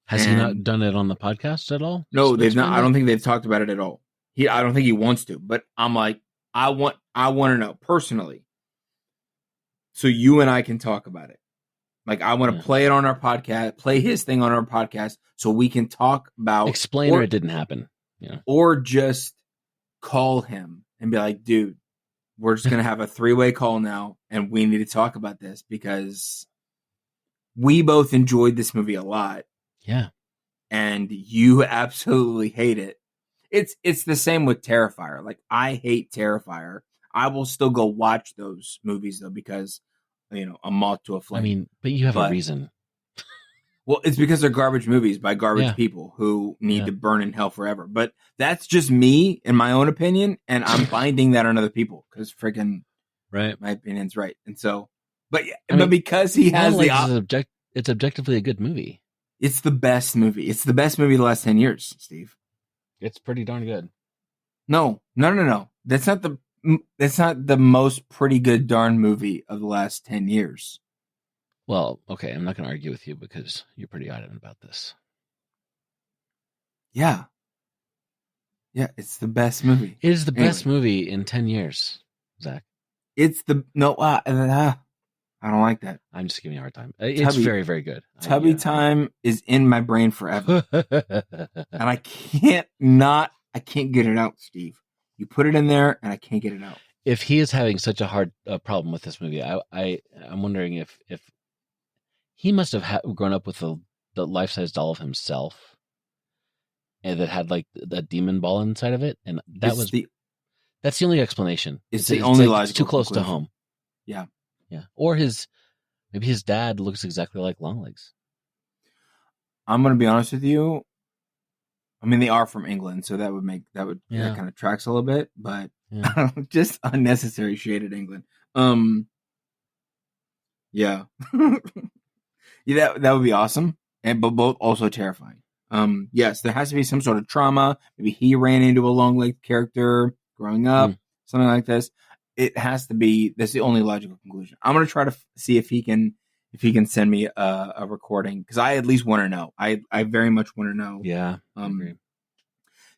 Has he not done it on the podcast at all? No, they've not. I don't think they've talked about it at all. I don't think he wants to, but I'm like, I want to know personally, so you and I can talk about it. Like, I want to play it on our podcast, play his thing on our podcast, so we can talk about. Explain or it didn't happen. Yeah. Or just call him and be like, dude, we're just gonna have a 3-way call now, and we need to talk about this because we both enjoyed this movie a lot. Yeah. And you absolutely hate it. It's the same with Terrifier. Like, I hate Terrifier. I will still go watch those movies though because, a moth to a flame. I mean, but you have a reason. Well, it's because they're garbage movies by garbage people who need to burn in hell forever. But that's just me in my own opinion, and I'm binding that on other people because freaking my opinion's right. And so, but because he has it's objectively a good movie. It's the best movie. It's the best movie of the last 10 years, Steve. It's pretty darn good. No. That's not the most pretty good darn movie of the last 10 years. Well, okay, I'm not going to argue with you because you're pretty adamant about this. Yeah. Yeah, it's the best movie. It is the best movie in 10 years, Zach. It's I don't like that. I'm just giving you a hard time. It's very, very good. Tubby Time is in my brain forever. And I can't get it out, Steve. You put it in there and I can't get it out. If he is having such a hard problem with this movie, I'm wondering if he must have grown up with the life-size doll of himself and that had like the demon ball inside of it. And that's the only explanation. It's the only logical It's too close to home. Yeah. Yeah. Or maybe his dad looks exactly like Longlegs. I'm going to be honest with you. I mean, they are from England, so that kind of tracks a little bit, but just unnecessary shaded England. Yeah. Yeah, that would be awesome. But both also terrifying. Yes, there has to be some sort of trauma. Maybe he ran into a long-legged character growing up, something like this. It has to be. That's the only logical conclusion. I'm gonna try to see if he can send me a recording because I at least want to know. I very much want to know. Yeah. I agree.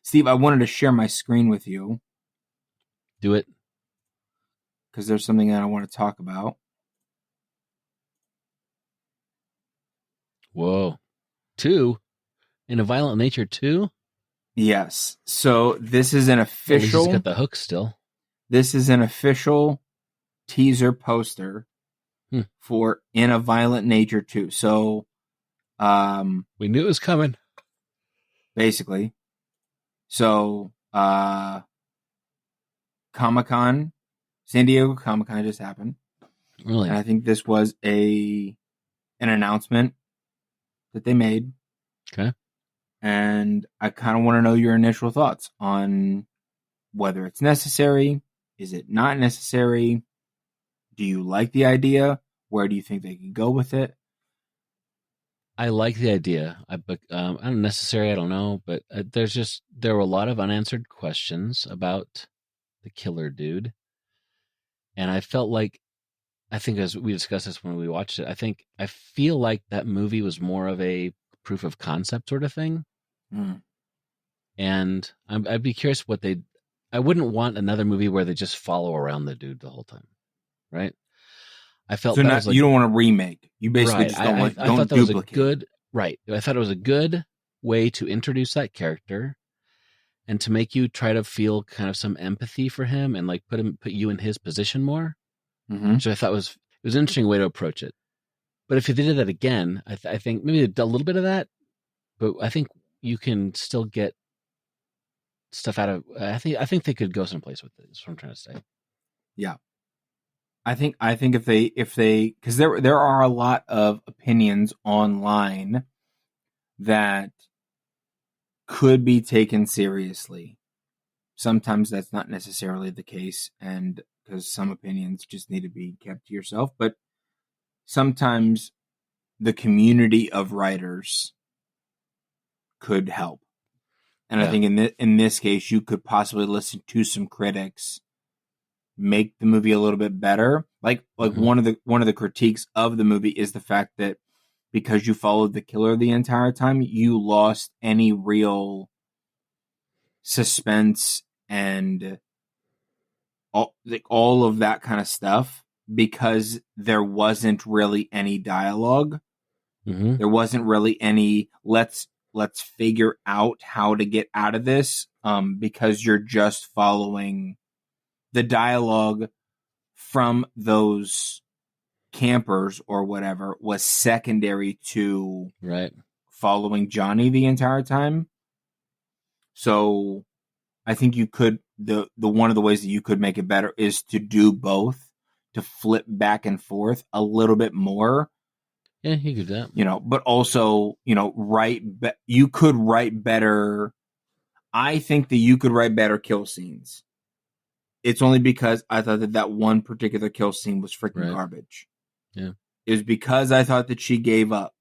Steve, I wanted to share my screen with you. Do it. Because there's something that I want to talk about. Whoa. 2? In a Violent Nature 2? Yes. So this is an official. He's got the hook still. This is an official teaser poster for In a Violent Nature 2. So, we knew it was coming. Basically. So, Comic-Con, San Diego Comic-Con just happened. Really? And I think this was an announcement that they made. Okay. And I kind of want to know your initial thoughts on whether it's necessary. Is it not necessary? Do you like the idea? Where do you think they could go with it? I like the idea. I don't necessarily, I don't know, but there were a lot of unanswered questions about the killer dude. And I felt like, I think as we discussed this when we watched it, I feel like that movie was more of a proof of concept sort of thing. And I'd be curious I wouldn't want another movie where they just follow around the dude the whole time. Right. I felt so you don't want to remake. You basically just don't want I thought that was a good right. I thought it was a good way to introduce that character and to make you try to feel kind of some empathy for him and like put you in his position more. Which I thought it was an interesting way to approach it. But if they did that again, I think maybe a little bit of that, but I think you can still get stuff out of. I think they could go someplace with it. Is what I'm trying to say. Yeah. I think if they because there are a lot of opinions online that could be taken seriously sometimes that's not necessarily the case, and because some opinions just need to be kept to yourself, but sometimes the community of writers could help. And I think in this case, you could possibly listen to some critics, make the movie a little bit better. Like one of the critiques of the movie is the fact that because you followed the killer the entire time, you lost any real suspense and all of that kind of stuff because there wasn't really any dialogue. Mm-hmm. There wasn't really any let's figure out how to get out of this because you're just following the dialogue from those campers or whatever was secondary to following Johnny the entire time. So I think you could the one of the ways that you could make it better is to do both, to flip back and forth a little bit more. Yeah, you could do that. You know, but also, you know, you could write better. I think that you could write better kill scenes. It's only because I thought that one particular kill scene was freaking garbage. Yeah. It was because I thought that she gave up.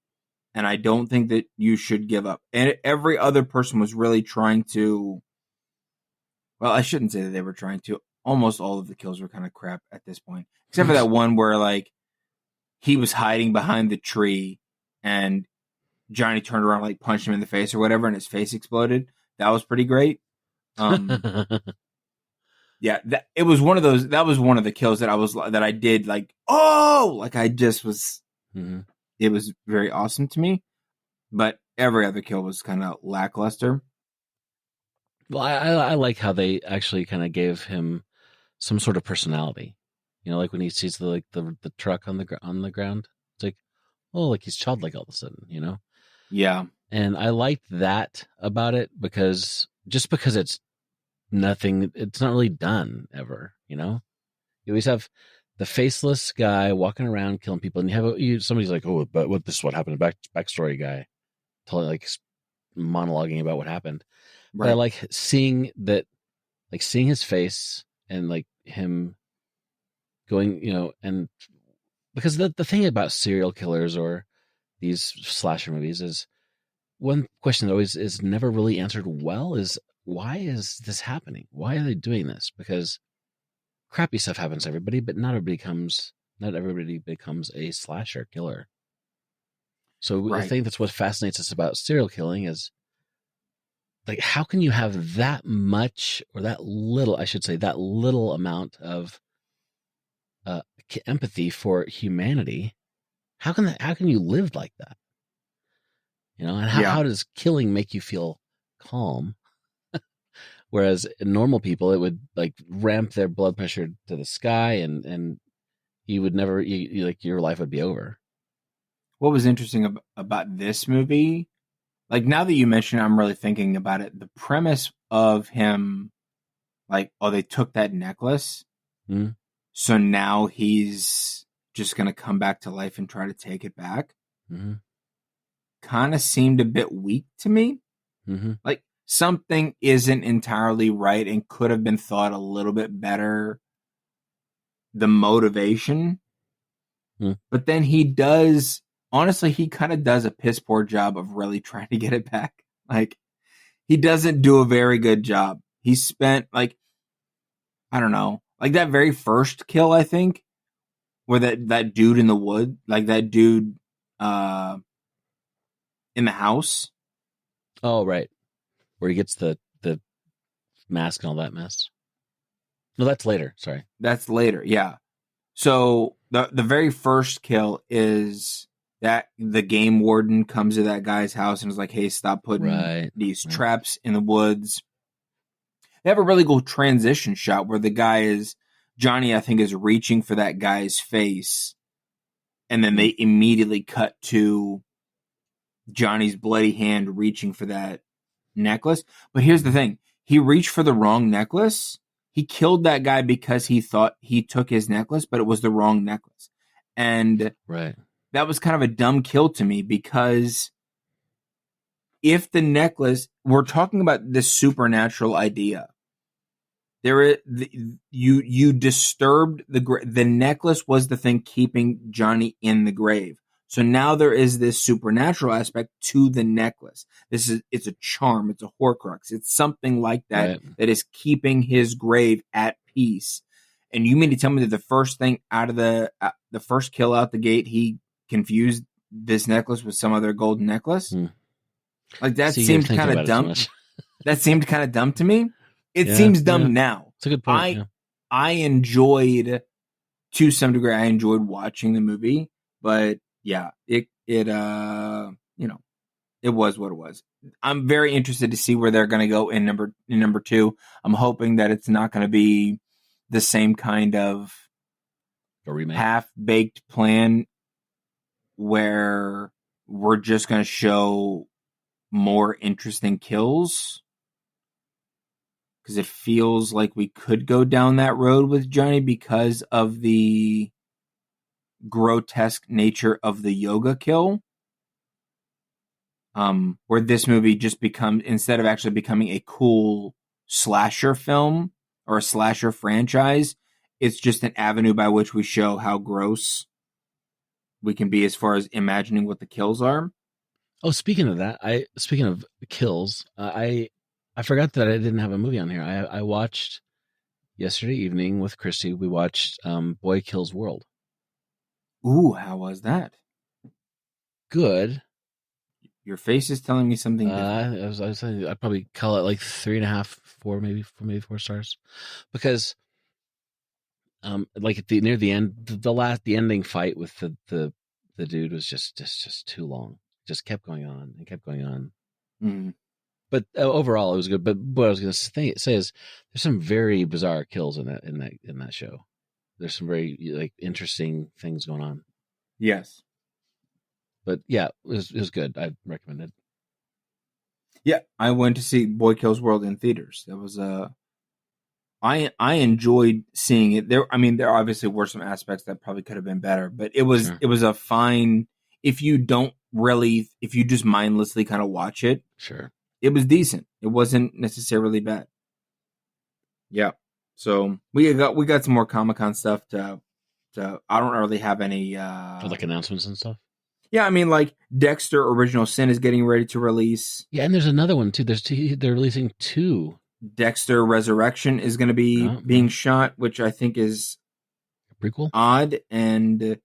And I don't think that you should give up. And every other person was really trying to... Well, I shouldn't say that they were trying to. Almost all of the kills were kind of crap at this point. Except for that one where, like, he was hiding behind the tree and Johnny turned around, like, punched him in the face or whatever, and his face exploded. That was pretty great. Yeah, it was one of those. That was one of the kills that I did, like, oh! Like, I just was... Mm-hmm. It was very awesome to me. But every other kill was kind of lackluster. Well, I like how they actually kind of gave him some sort of personality. You know, like when he sees the truck on the ground, it's like, oh, like he's childlike all of a sudden. You know? Yeah. And I liked that about it because it's nothing. It's not really done ever. You know, you always have the faceless guy walking around killing people, and you have somebody's like, oh, but this is what happened to backstory guy, telling like monologuing about what happened. Right. But I like seeing his face and like him going, you know, and because the thing about serial killers or these slasher movies is one question that always is never really answered well is why is this happening? Why are they doing this? Because crappy stuff happens to everybody, but not everybody becomes a slasher killer. So I think that's what fascinates us about serial killing is, like, how can you have that much or that little amount of empathy for humanity? How can you live like that? You know, and how does killing make you feel calm? Whereas normal people, it would like ramp their blood pressure to the sky, and you would never, your life would be over. What was interesting about this movie, like now that you mention it, I'm really thinking about it. The premise of him, like, oh, they took that necklace, so now he's just going to come back to life and try to take it back. Mm-hmm. Kind of seemed a bit weak to me. Mm-hmm. Like, something isn't entirely right and could have been thought a little bit better. The motivation. But then he does, honestly, he kind of does a piss poor job of really trying to get it back. Like, he doesn't do a very good job. He spent, like, I don't know, like that very first kill, I think, where that dude in the wood, like that dude in the house. Oh, right. Where he gets the mask and all that mess. No, that's later. Sorry. That's later, yeah. So the very first kill is that the game warden comes to that guy's house and is like, hey, stop putting these traps in the woods. They have a really cool transition shot where the guy is, Johnny, I think, is reaching for that guy's face. And then they immediately cut to Johnny's bloody hand reaching for that necklace. But here's the thing. He reached for the wrong necklace. He killed that guy because he thought he took his necklace, but it was the wrong necklace. And that was kind of a dumb kill to me because if the necklace, we're talking about this supernatural idea. You disturbed the necklace was the thing keeping Johnny in the grave. So now there is this supernatural aspect to the necklace. It's a charm. It's a Horcrux. It's something like that right. that is keeping his grave at peace. And you mean to tell me that the first thing out of the first kill out the gate, he confused this necklace with some other golden necklace? Like that seemed kind of dumb. That seemed kind of dumb to me. It seems dumb now. It's a good point. I enjoyed, to some degree, I enjoyed watching the movie, but yeah, it was what it was. I'm very interested to see where they're going to go in number 2. I'm hoping that it's not going to be the same kind of half-baked plan where we're just going to show more interesting kills. Because it feels like we could go down that road with Johnny because of the grotesque nature of the yoga kill. Where this movie just becomes, instead of actually becoming a cool slasher film or a slasher franchise, it's just an avenue by which we show how gross we can be as far as imagining what the kills are. Oh, speaking of that, speaking of kills, I forgot that I didn't have a movie on here. I watched yesterday evening with Christy. We watched Boy Kills World. Ooh, how was that? Good. Your face is telling me something different. I'd probably call it like 3.5, 4, maybe 4 stars, because like near the end, the ending fight with the dude was just too long. Just kept going on and kept going on. Mm-hmm. But overall, it was good. But what I was going to say is, there's some very bizarre kills in that show. There's some very interesting things going on. Yes, but yeah, it was good. I recommend it. Yeah, I went to see Boy Kills World in theaters. That was I enjoyed seeing it. There obviously were some aspects that probably could have been better, but it was a fine. If you just mindlessly kind of watch it, sure. It was decent. It wasn't necessarily bad. Yeah. So we got some more Comic-Con stuff to I don't really have any like announcements and stuff. Yeah, I mean, like Dexter Original Sin is getting ready to release. Yeah, and there's another one too. They're releasing 2. Dexter Resurrection is going to be being shot, which I think is a prequel. Odd, and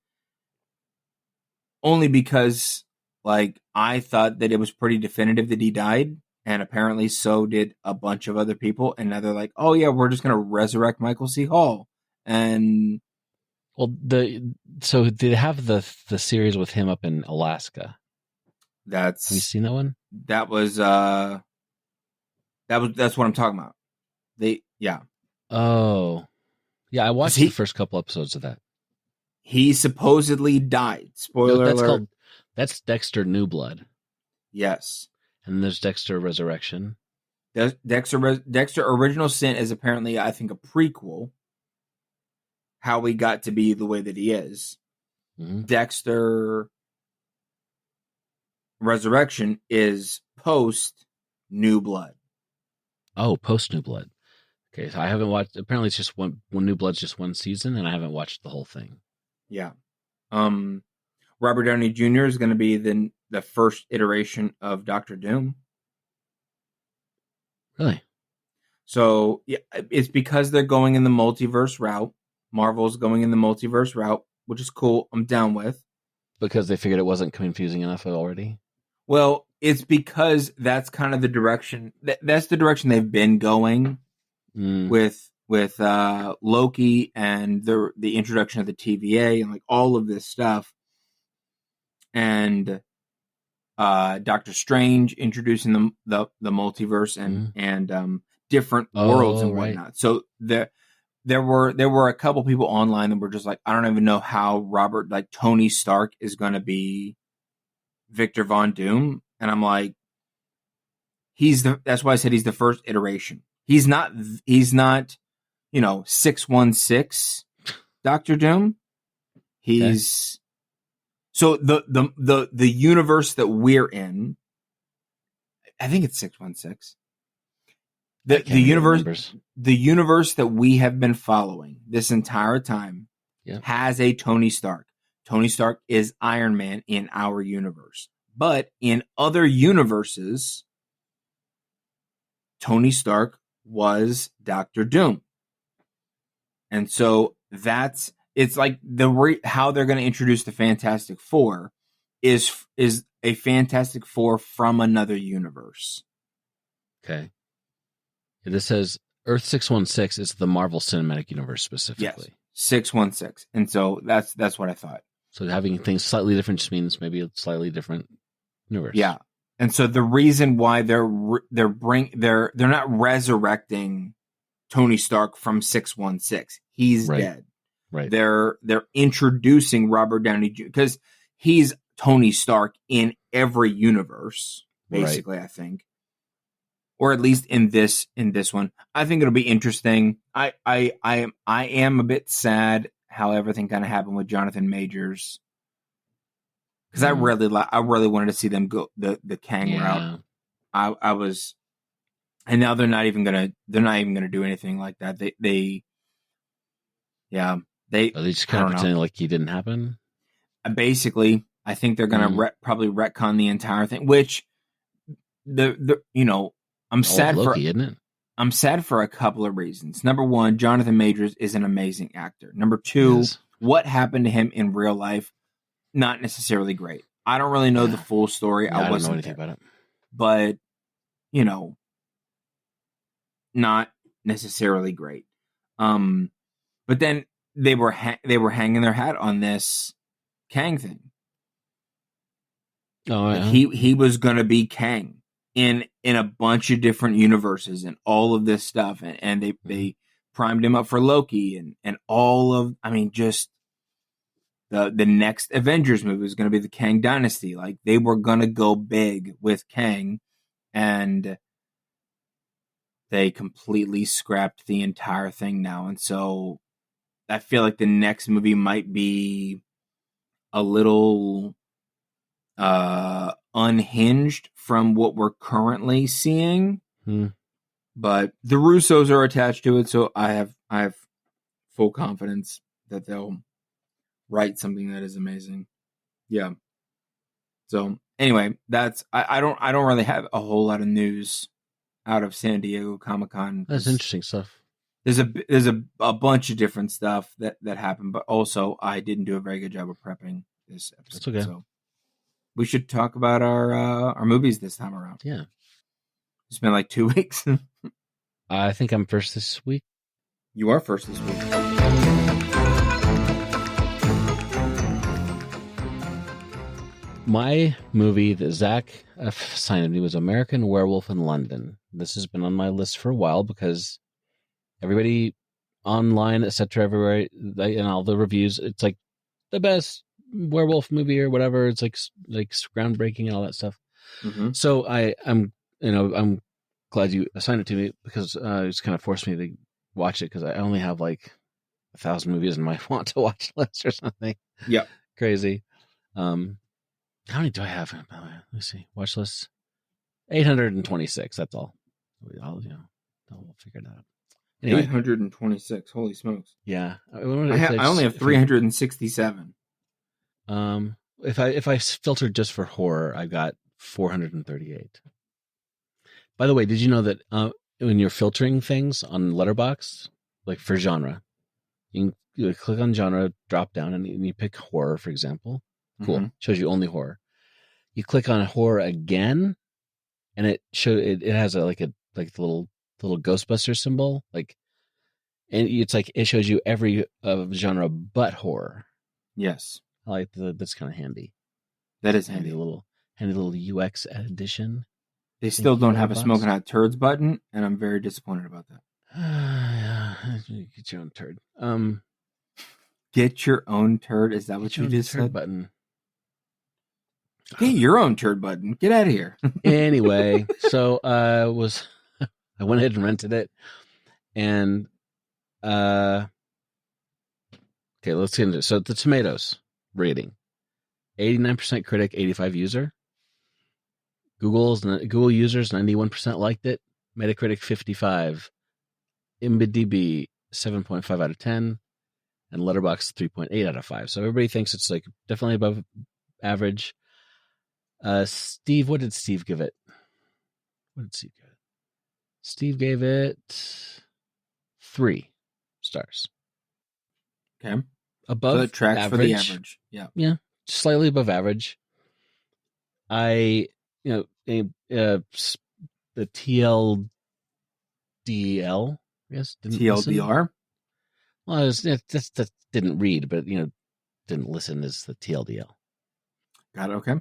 only because I thought that it was pretty definitive that he died. And apparently so did a bunch of other people. And now they're like, oh, yeah, we're just going to resurrect Michael C. Hall. And so they have the series with him up in Alaska. Have you seen that one? That's what I'm talking about. Oh, yeah. I watched the first couple episodes of that. He supposedly died. Spoiler alert. That's Dexter New Blood. Yes. And there's Dexter Resurrection. Dexter Original Sin is apparently, I think, a prequel. How he got to be the way that he is. Mm-hmm. Dexter Resurrection is post New Blood. Oh, post New Blood. Okay, so I haven't watched. Apparently, it's just one New Blood's just one season, and I haven't watched the whole thing. Yeah. Robert Downey Jr. is going to be the first iteration of Doctor Doom. Really? So yeah, it's because they're going in the multiverse route. Marvel's going in the multiverse route, which is cool. I'm down with. Because they figured it wasn't confusing enough already? Well, it's because that's kind of the direction. That's the direction they've been going with Loki and the introduction of the TVA and like all of this stuff. And Doctor Strange introducing the multiverse and different worlds and whatnot. Right. So there were a couple people online that were just like, I don't even know how Tony Stark is going to be Victor Von Doom, and I'm like, that's why I said he's the first iteration. He's not 616 Doctor Doom. He's so the universe that we're in, I think it's 616. the universe that we have been following this entire time has a Tony Stark. Tony Stark is Iron Man in our universe. But in other universes, Tony Stark was Doctor Doom. And so it's like how they're going to introduce the Fantastic Four is a Fantastic Four from another universe. Okay. This says Earth 616 is the Marvel Cinematic Universe specifically. Yes, 616. And so that's what I thought. So having things slightly different just means maybe a slightly different universe. Yeah. And so the reason why they're not resurrecting Tony Stark from 616. He's dead. Right. They're introducing Robert Downey Jr. because he's Tony Stark in every universe, basically, I think. Or at least in this one. I think it'll be interesting. I am a bit sad how everything kind of happened with Jonathan Majors. Because I really wanted to see them go the Kang route. I was, and now they're not even gonna do anything like that. They just kind of pretending like he didn't happen. Basically, I think they're gonna probably retcon the entire thing. Which I'm sad Loki, isn't it? I'm sad for a couple of reasons. Number one, Jonathan Majors is an amazing actor. Number two, what happened to him in real life? Not necessarily great. I don't really know the full story. I don't know anything about it. But, not necessarily great. But then they were hanging their hat on this Kang thing. Oh, yeah. He was going to be Kang in a bunch of different universes and all of this stuff. And they primed him up for Loki and all of, just the next Avengers movie was going to be the Kang Dynasty. Like, they were going to go big with Kang, and they completely scrapped the entire thing now. And so I feel like the next movie might be a little unhinged from what we're currently seeing. But the Russos are attached to it, so I have full confidence that they'll write something that is amazing. Yeah. So anyway, that's I don't really have a whole lot of news out of San Diego Comic-Con. That's interesting stuff. There's a bunch of different stuff that happened, but also I didn't do a very good job of prepping this episode. That's okay. So we should talk about our movies this time around. Yeah. It's been like 2 weeks. I think I'm first this week. You are first this week. My movie that Zach assigned me was American Werewolf in London. This has been on my list for a while because everybody online, etc., everywhere, and all the reviews, it's like the best werewolf movie or whatever. It's like groundbreaking and all that stuff. Mm-hmm. So I'm glad you assigned it to me because it's kind of forced me to watch it because I only have like 1,000 movies in my want to watch list or something. Yeah, crazy. How many do I have? Let me see. Watch list 826. That's all. We'll figure it out. Anyway, 826. Holy smokes! Yeah, I only have 367. If I filtered just for horror, I got 438. By the way, did you know that when you're filtering things on Letterboxd, like for genre, you click on genre, drop down, and you pick horror, for example. Cool. Mm-hmm. Shows you only horror. You click on horror again, and it has a little Ghostbuster symbol, and it's like it shows you every genre but horror. Yes, I like that's kind of handy. That is handy. Handy little UX addition. They still don't have a smoking hot turds button, and I'm very disappointed about that. Get your own turd. Get your own turd. Is that what you just said? Button. Get your own turd button. Get out of here. Anyway, so I went ahead and rented it, and okay, let's get into it. So the Tomatoes rating: 89% critic, 85% user. Google users 91% liked it. Metacritic 55, IMDb 7.5 out of 10, and Letterboxd 3.8 out of 5. So everybody thinks it's like definitely above average. Steve, what did Steve give it? Steve gave it 3 stars. Okay. Above so that tracks average. For the average. Yeah. Yeah. Slightly above average. The TLDL, yes, TLDR. Well, that didn't read, but didn't listen as the TLDL. Got it. Okay.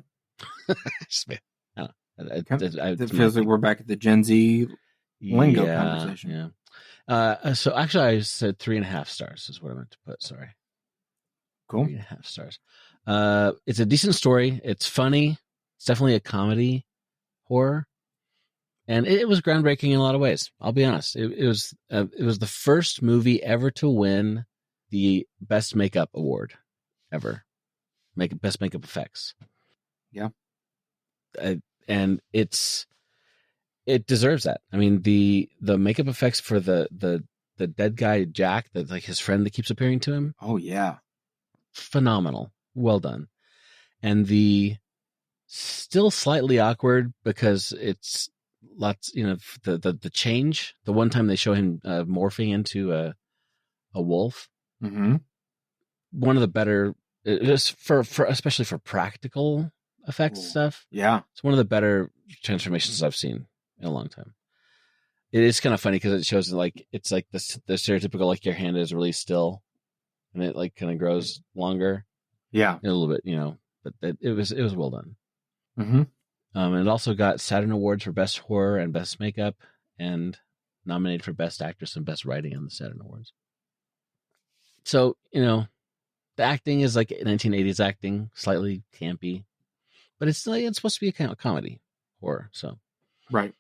It feels like we're back at the Gen Z lingo conversation. Yeah. So actually, I said 3.5 stars is what I meant to put. Sorry. Cool. 3.5 stars. It's a decent story. It's funny. It's definitely a comedy horror, and it was groundbreaking in a lot of ways. I'll be honest. It was the first movie ever to win the Best Makeup Award ever. Best Makeup Effects. Yeah. And it deserves that. I mean, the makeup effects for the dead guy Jack, that like his friend that keeps appearing to him. Oh yeah, phenomenal, well done. And the still slightly awkward because it's lots, the change. The one time they show him morphing into a wolf. Mm-hmm. One of the better, just for especially for practical effects stuff. Yeah, it's one of the better transformations I've seen in a long time. It is kind of funny because it shows like it's like the stereotypical like your hand is really still, and it like kind of grows longer. Yeah, a little bit, but it was well done. Mm-hmm. And it also got Saturn Awards for Best Horror and Best Makeup, and nominated for Best Actress and Best Writing on the Saturn Awards. So the acting is like 1980s acting, slightly campy. But it's supposed to be a kind of comedy horror, so right.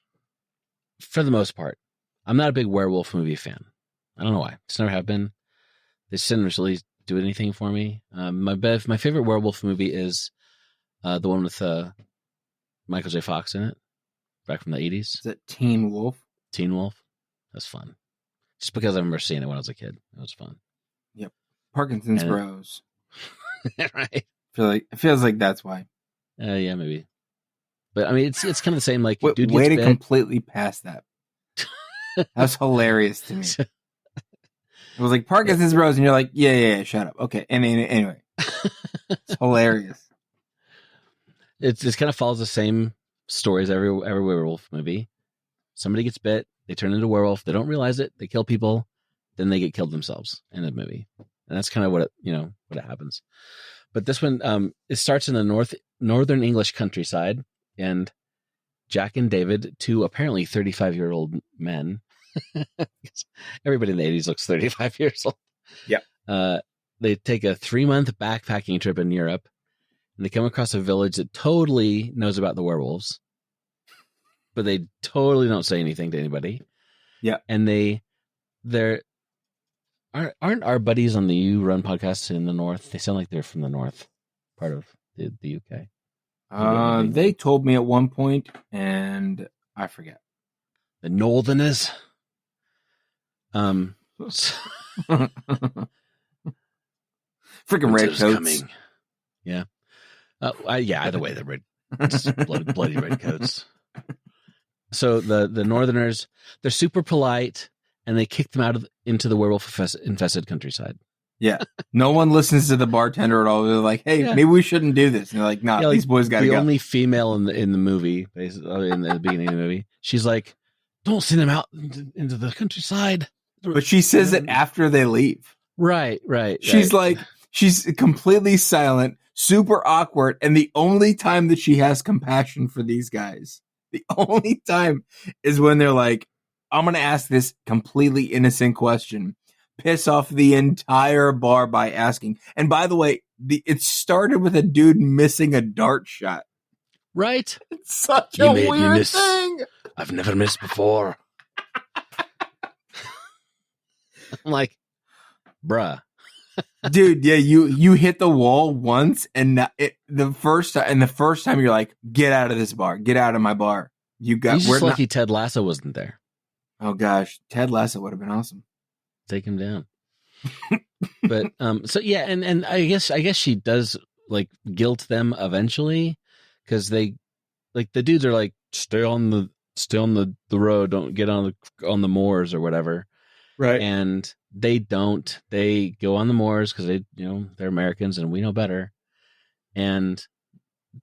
For the most part, I'm not a big werewolf movie fan. I don't know why. Just never have been. They just didn't really do anything for me. My favorite werewolf movie is the one with Michael J. Fox in it, back from the 80s. Is it Teen Wolf? Teen Wolf. That's fun. Just because I remember seeing it when I was a kid. It was fun. Yep. Parkinson's Bros. Right. It feels like that's why. Yeah, maybe. But I mean, it's kind of the same. Like, dude, way to completely pass that. That's hilarious to me. It was like Parkinson's Bros, and you're like, yeah, shut up. Okay, and anyway, it's hilarious. It kind of follows the same story as every werewolf movie. Somebody gets bit, they turn into a werewolf. They don't realize it. They kill people, then they get killed themselves in the movie, and that's kind of what it happens. But this one, it starts in the northern English countryside, and Jack and David, two apparently 35-year-old men. Everybody in the 80s looks 35 years old. Yeah. They take a 3-month backpacking trip in Europe, and they come across a village that totally knows about the werewolves, but they totally don't say anything to anybody. Yeah. And they're aren't our buddies on the You Run podcast in the north? They sound like they're from the north part of the UK. They told me at one point, and I forget. The Northerners. Freaking redcoats. Coming. Yeah. Either way, they're red, bloody redcoats. So the Northerners, they're super polite, and they kick them out into the werewolf-infested countryside. Yeah. No one listens to the bartender at all. They're like, hey, maybe we shouldn't do this. And they're like, nah, these boys got to go. The only female in the movie, basically, in the beginning of the movie, she's like, don't send them out into the countryside. But she says it after they leave. Right. She's like, she's completely silent, super awkward, and the only time that she has compassion for these guys, the only time is when they're like, I'm going to ask this completely innocent question. Piss off the entire bar by asking. And by the way, it started with a dude missing a dart shot. Right? It's such a weird thing. I've never missed before. I'm like, bruh. Dude, yeah, you hit the wall once, and the first time you're like, get out of this bar. Get out of my bar. He's just lucky Ted Lasso wasn't there. Oh gosh, Ted Lasso would have been awesome. Take him down. But so yeah, and I guess she does like guilt them eventually, because they like the dudes are like stay on the road, don't get on the moors or whatever. Right. And they don't. They go on the moors because they're Americans and we know better. And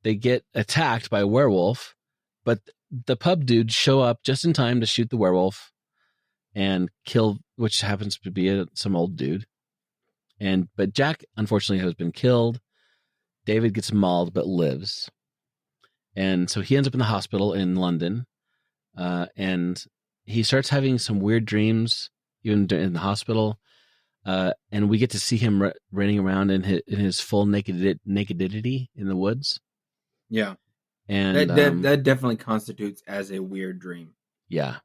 they get attacked by a werewolf, but the pub dudes show up just in time to shoot the werewolf and kill, which happens to be some old dude. But Jack unfortunately has been killed. David gets mauled but lives, and so he ends up in the hospital in London, and he starts having some weird dreams even in the hospital. And we get to see him running around in his full nakedity in the woods. Yeah, and that definitely constitutes as a weird dream. Yeah.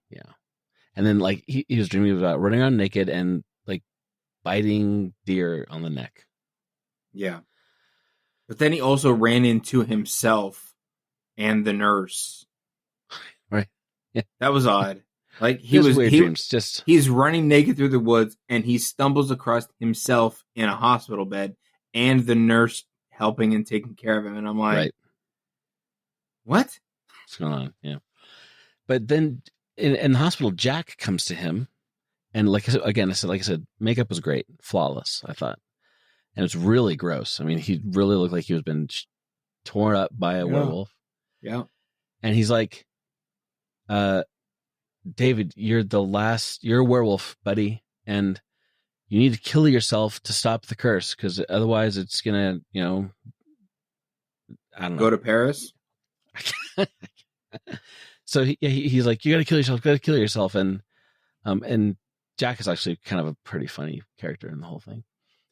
And then like he was dreaming about running around naked and like biting deer on the neck. Yeah, but then he also ran into himself and the nurse. Right. Yeah, that was odd. Like weird dreams. He's running naked through the woods and he stumbles across himself in a hospital bed and the nurse helping and taking care of him, and I'm like, right. What? What's going on? Yeah. But then in the hospital, Jack comes to him, and like I said, makeup was great, flawless, I thought, and it was really gross. I mean, he really looked like he was been torn up by a werewolf. Yeah. And he's like, David, you're a werewolf, buddy, and you need to kill yourself to stop the curse, because otherwise it's gonna, I don't know. Go to Paris. So he's like, you gotta kill yourself, and Jack is actually kind of a pretty funny character in the whole thing.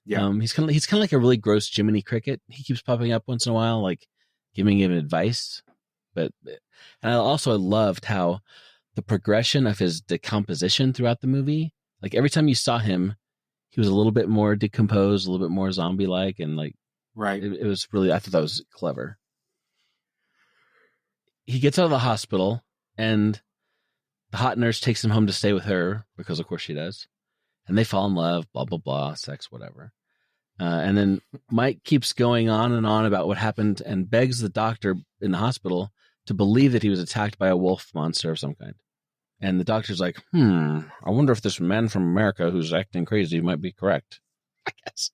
Yeah. He's kind of like a really gross Jiminy Cricket. He keeps popping up once in a while, like giving him advice. And I loved how the progression of his decomposition throughout the movie, like every time you saw him, he was a little bit more decomposed, a little bit more zombie-like, and like, right. It was really, I thought that was clever. He gets out of the hospital, and the hot nurse takes him home to stay with her, because of course she does. And they fall in love, blah, blah, blah, sex, whatever. And then Mike keeps going on and on about what happened and begs the doctor in the hospital to believe that he was attacked by a wolf monster of some kind. And the doctor's like, I wonder if this man from America who's acting crazy might be correct, I guess.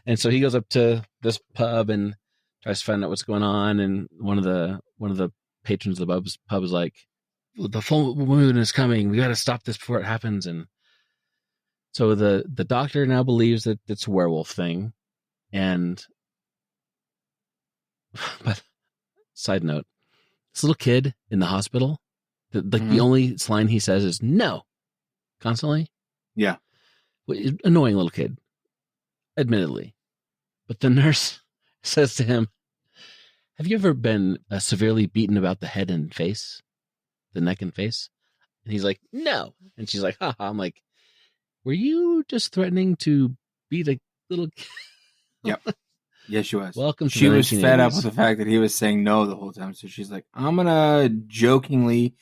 And so he goes up to this pub and tries to find out what's going on. And one of the patrons of the pub is like, the full moon is coming. We got to stop this before it happens. And so the doctor now believes that it's a werewolf thing. But side note, this little kid in the hospital, the only line he says is no, constantly. Yeah. Annoying little kid, admittedly. But the nurse says to him, have you ever been severely beaten about the head and face? The neck and face? And he's like, no. And she's like, haha. I'm like, were you just threatening to beat a little kid? Yep. Yes, she was. Welcome to She the was 1980s. fed up with the fact that he was saying no the whole time. So she's like, I'm going to jokingly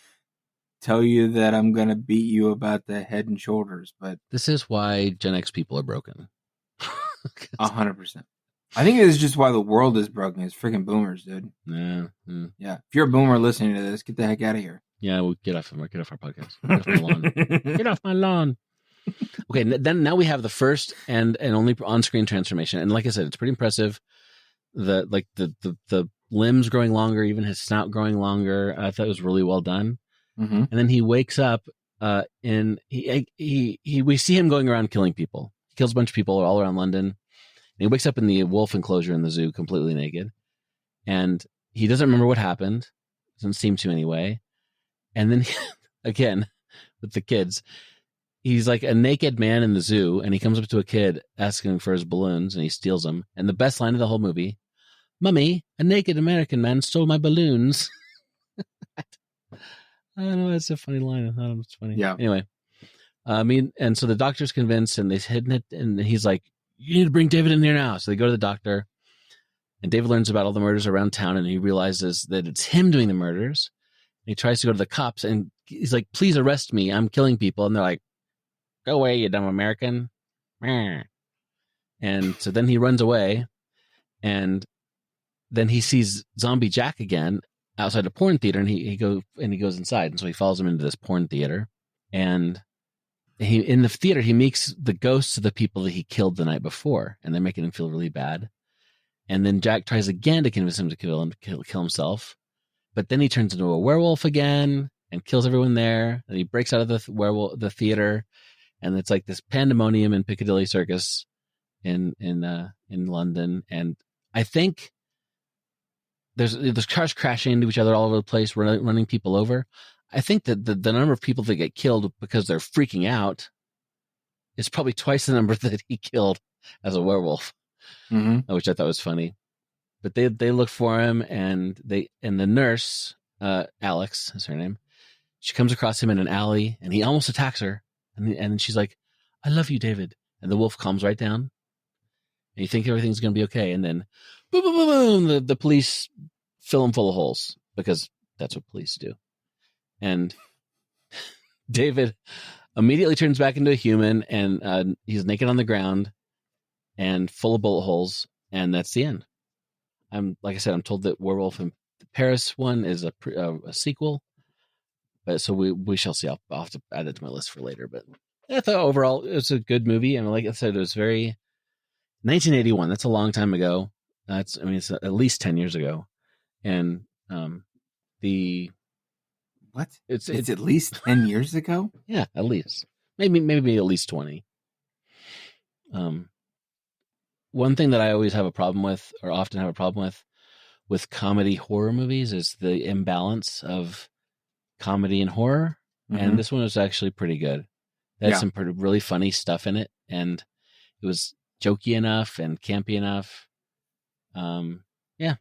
tell you that I'm going to beat you about the head and shoulders. But this is why Gen X people are broken. 100%. I think it's just why the world is broken. It's freaking boomers, dude. Yeah. Yeah. If you're a boomer listening to this, get the heck out of here. Yeah, we'll get off our podcast. Get off my lawn. Get off my lawn. Okay, then now we have the first and only on-screen transformation, and like I said, it's pretty impressive. The limbs growing longer, even his snout growing longer. I thought it was really well done. Mm-hmm. And then he wakes up, and we see him going around killing people. He kills a bunch of people all around London. And he wakes up in the wolf enclosure in the zoo, completely naked, and he doesn't remember what happened. Doesn't seem to anyway. And then again with the kids. He's like a naked man in the zoo, and he comes up to a kid asking for his balloons, and he steals them. And the best line of the whole movie, "Mummy, a naked American man stole my balloons." I don't know, it's a funny line. I thought it was funny. Yeah. Anyway, and so the doctor's convinced, and they've hidden it, and he's like, "You need to bring David in here now." So they go to the doctor, and David learns about all the murders around town, and he realizes that it's him doing the murders. And he tries to go to the cops and he's like, please arrest me. I'm killing people. And they're like, go away, you dumb American. And so then he runs away, and then he sees Zombie Jack again outside a porn theater, and he goes inside. And so he follows him into this porn theater, and in the theater, he meets the ghosts of the people that he killed the night before, and they're making him feel really bad. And then Jack tries again to convince him to kill himself, but then he turns into a werewolf again and kills everyone there. And he breaks out of the theater, and it's like this pandemonium in Piccadilly Circus in London. And I think there's cars crashing into each other all over the place, running people over. I think that the number of people that get killed because they're freaking out is probably twice the number that he killed as a werewolf, which I thought was funny. But they look for him, and the nurse, Alex is her name. She comes across him in an alley, and he almost attacks her, and she's like, "I love you, David." And the wolf calms right down, and you think everything's going to be okay, and then boom, boom, boom, boom, the police fill him full of holes, because that's what police do. And David immediately turns back into a human, and he's naked on the ground and full of bullet holes, and that's the end. Like I said, I'm told that Werewolf in the Paris one is a sequel, but so we shall see. I'll have to add it to my list for later. But I thought overall it was a good movie, and like I said, it was very 1981. That's a long time ago. It's at least 10 years ago, and the what? It's at least 10 years ago? Yeah, at least. Maybe at least 20. One thing that I always have a problem with, or often have a problem with comedy horror movies, is the imbalance of comedy and horror. And this one was actually pretty good. It had some really funny stuff in it, and it was jokey enough and campy enough. Yeah,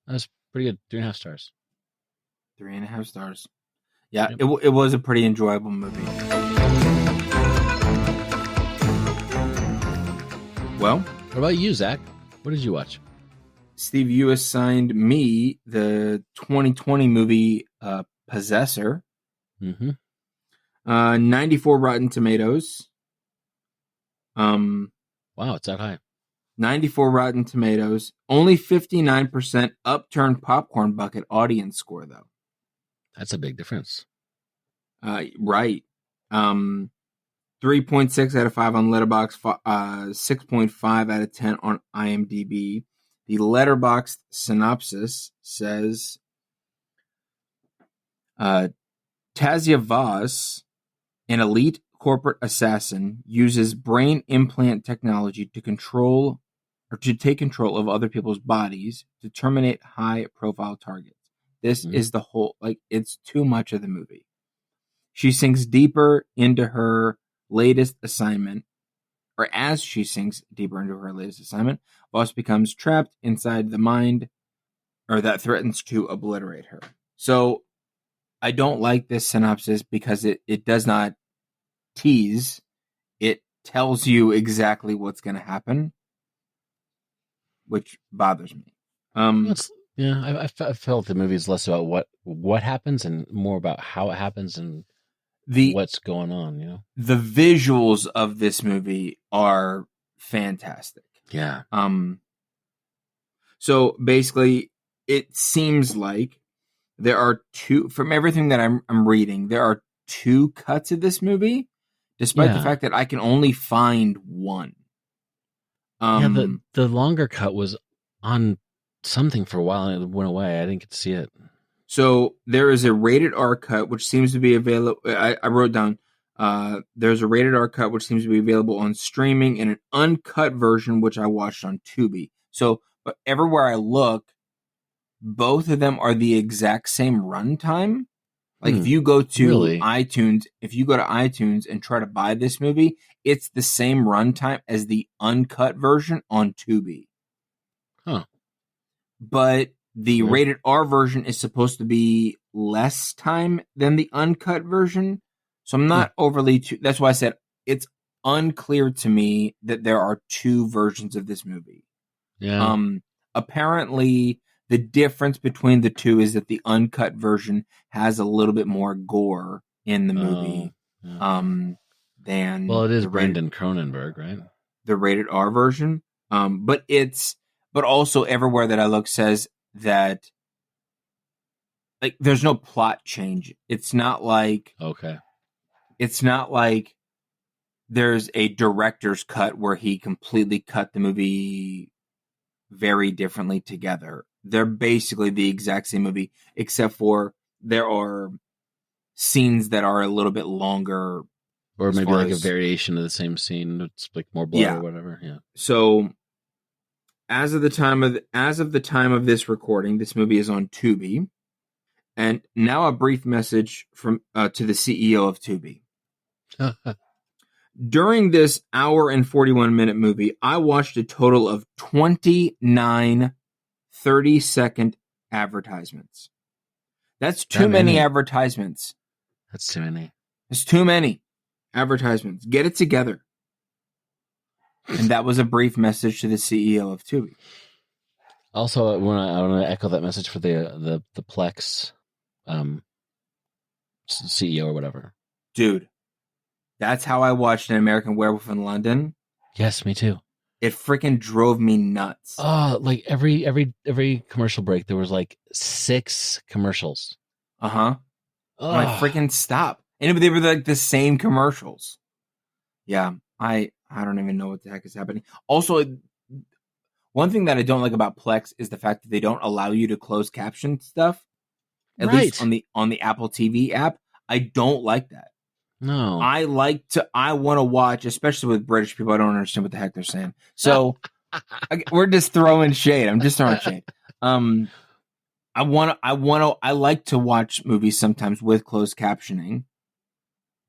that was pretty good. 3.5 stars. 3.5 stars. Yeah, yep. It was a pretty enjoyable movie. Well, what about you, Zach? What did you watch? Steve, you assigned me the 2020 movie Possessor. 94 Rotten Tomatoes. Wow, it's that high. 94 Rotten Tomatoes. Only 59% upturned popcorn bucket audience score, though. That's a big difference. Right. 3.6 out of 5 on Letterboxd, 6.5 out of 10 on IMDb. The Letterboxd synopsis says, Tazia Voss, an elite corporate assassin, uses brain implant technology to take control of other people's bodies to terminate high-profile targets. This is the whole, it's too much of the movie. She sinks deeper into her latest assignment, or as she sinks deeper into her latest assignment, Voss becomes trapped inside the mind, or that threatens to obliterate her. So, I don't like this synopsis because it does not tease. It tells you exactly what's going to happen, which bothers me. I felt the movie is less about what happens and more about how it happens and what's going on. You know, the visuals of this movie are fantastic. Yeah. So basically, it seems like there are two. From everything that I'm reading, there are 2 cuts of this movie, despite the fact that I can only find one. The longer cut was on something for a while and it went away. I didn't get to see it. So there is a rated R cut which seems to be available. I wrote down there's a rated R cut which seems to be available on streaming, and an uncut version which I watched on Tubi. So, but everywhere I look, both of them are the exact same runtime. Like if you go to iTunes, and try to buy this movie, it's the same runtime as the uncut version on Tubi. Huh. But the rated R version is supposed to be less time than the uncut version. So I'm not overly that's why I said it's unclear to me that there are 2 versions of this movie. Yeah. Apparently The difference between the two is that the uncut version has a little bit more gore in the movie than it is Brandon Cronenberg, right? The rated R version. But also everywhere that I look says that like there's no plot change. It's not like there's a director's cut where he completely cut the movie very differently together. They're basically the exact same movie, except for there are scenes that are a little bit longer. Or maybe like a variation of the same scene. It's like more blood or whatever. Yeah. So as of the time of this recording, this movie is on Tubi. And now a brief message from to the CEO of Tubi. During this hour and 41-minute movie, I watched a total of 29 30-second advertisements. That's too many advertisements. That's too many. It's too many advertisements. Get it together. And that was a brief message to the CEO of Tubi. Also, I want to echo that message for the Plex CEO or whatever. Dude, that's how I watched An American Werewolf in London. Yes, me too. It freaking drove me nuts. Oh, like every commercial break, there was like 6 commercials. I'm like, freaking stop. And they were like the same commercials. Yeah, I don't even know what the heck is happening. Also, one thing that I don't like about Plex is the fact that they don't allow you to close caption stuff. At least on the Apple TV app. I don't like that. No. I want to watch, especially with British people, I don't understand what the heck they're saying. So we're just throwing shade. I'm just throwing shade. I like to watch movies sometimes with closed captioning.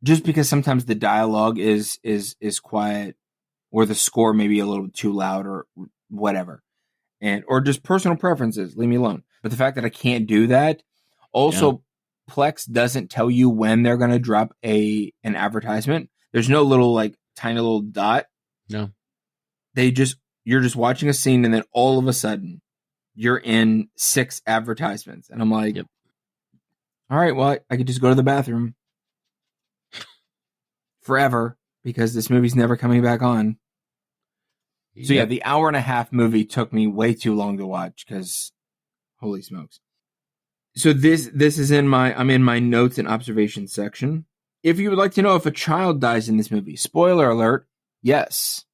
Just because sometimes the dialogue is quiet or the score may be a little too loud or whatever. Or just personal preferences. Leave me alone. But the fact that I can't do that, also Plex doesn't tell you when they're going to drop an advertisement. There's no little like tiny little dot. No. You're just watching a scene and then all of a sudden you're in 6 advertisements. And I'm like, all right, well, I could just go to the bathroom forever because this movie's never coming back on. So yeah, the hour and a half movie took me way too long to watch because holy smokes. So this is I'm in my notes and observations section. If you would like to know if a child dies in this movie, spoiler alert, yes.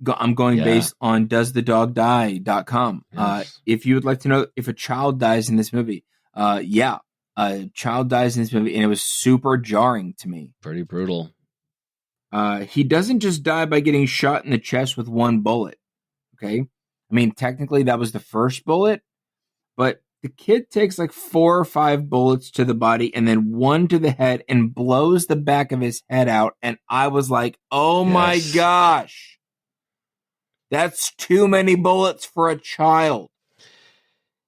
I'm going based on doesthedogdie.com. Yes. If you would like to know if a child dies in this movie, a child dies in this movie, and it was super jarring to me. Pretty brutal. He doesn't just die by getting shot in the chest with one bullet. Okay? I mean, technically that was the first bullet, but the kid takes like 4 or 5 bullets to the body and then 1 to the head and blows the back of his head out. And I was like, oh my gosh, that's too many bullets for a child.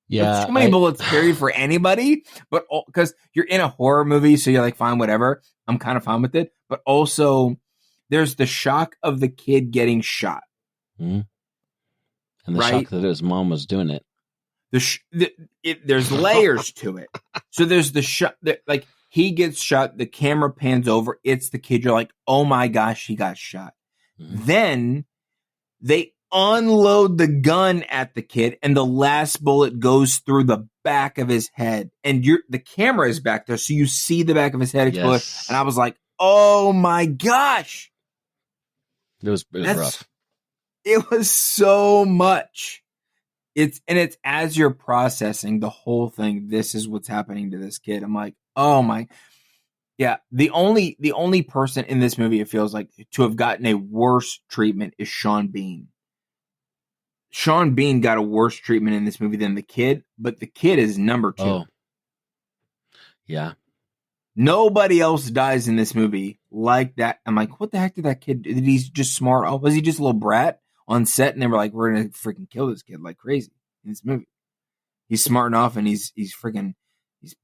Yeah. That's too many bullets period for anybody, but because you're in a horror movie, so you're like, fine, whatever. I'm kind of fine with it. But also there's the shock of the kid getting shot. Mm-hmm. And the shock that his mom was doing it. There's layers to it. So there's the shot that like he gets shot, the camera pans over, it's the kid. You're like, oh my gosh, he got shot. Mm-hmm. Then they unload the gun at the kid, and the last bullet goes through the back of his head, and the camera is back there, so you see the back of his head explode. Yes. And I was like, oh my gosh, it was rough. It was so much. It's as you're processing the whole thing, this is what's happening to this kid. I'm like, oh my. Yeah, the only person in this movie, it feels like, to have gotten a worse treatment is Sean Bean. Sean Bean got a worse treatment in this movie than the kid, but the kid is number 2. Oh. Yeah. Nobody else dies in this movie like that. I'm like, what the heck did that kid do? Did he just smart? Oh, was he just a little brat on set? And they were like, we're going to freaking kill this kid like crazy in this movie. He's smarting off and he's peeing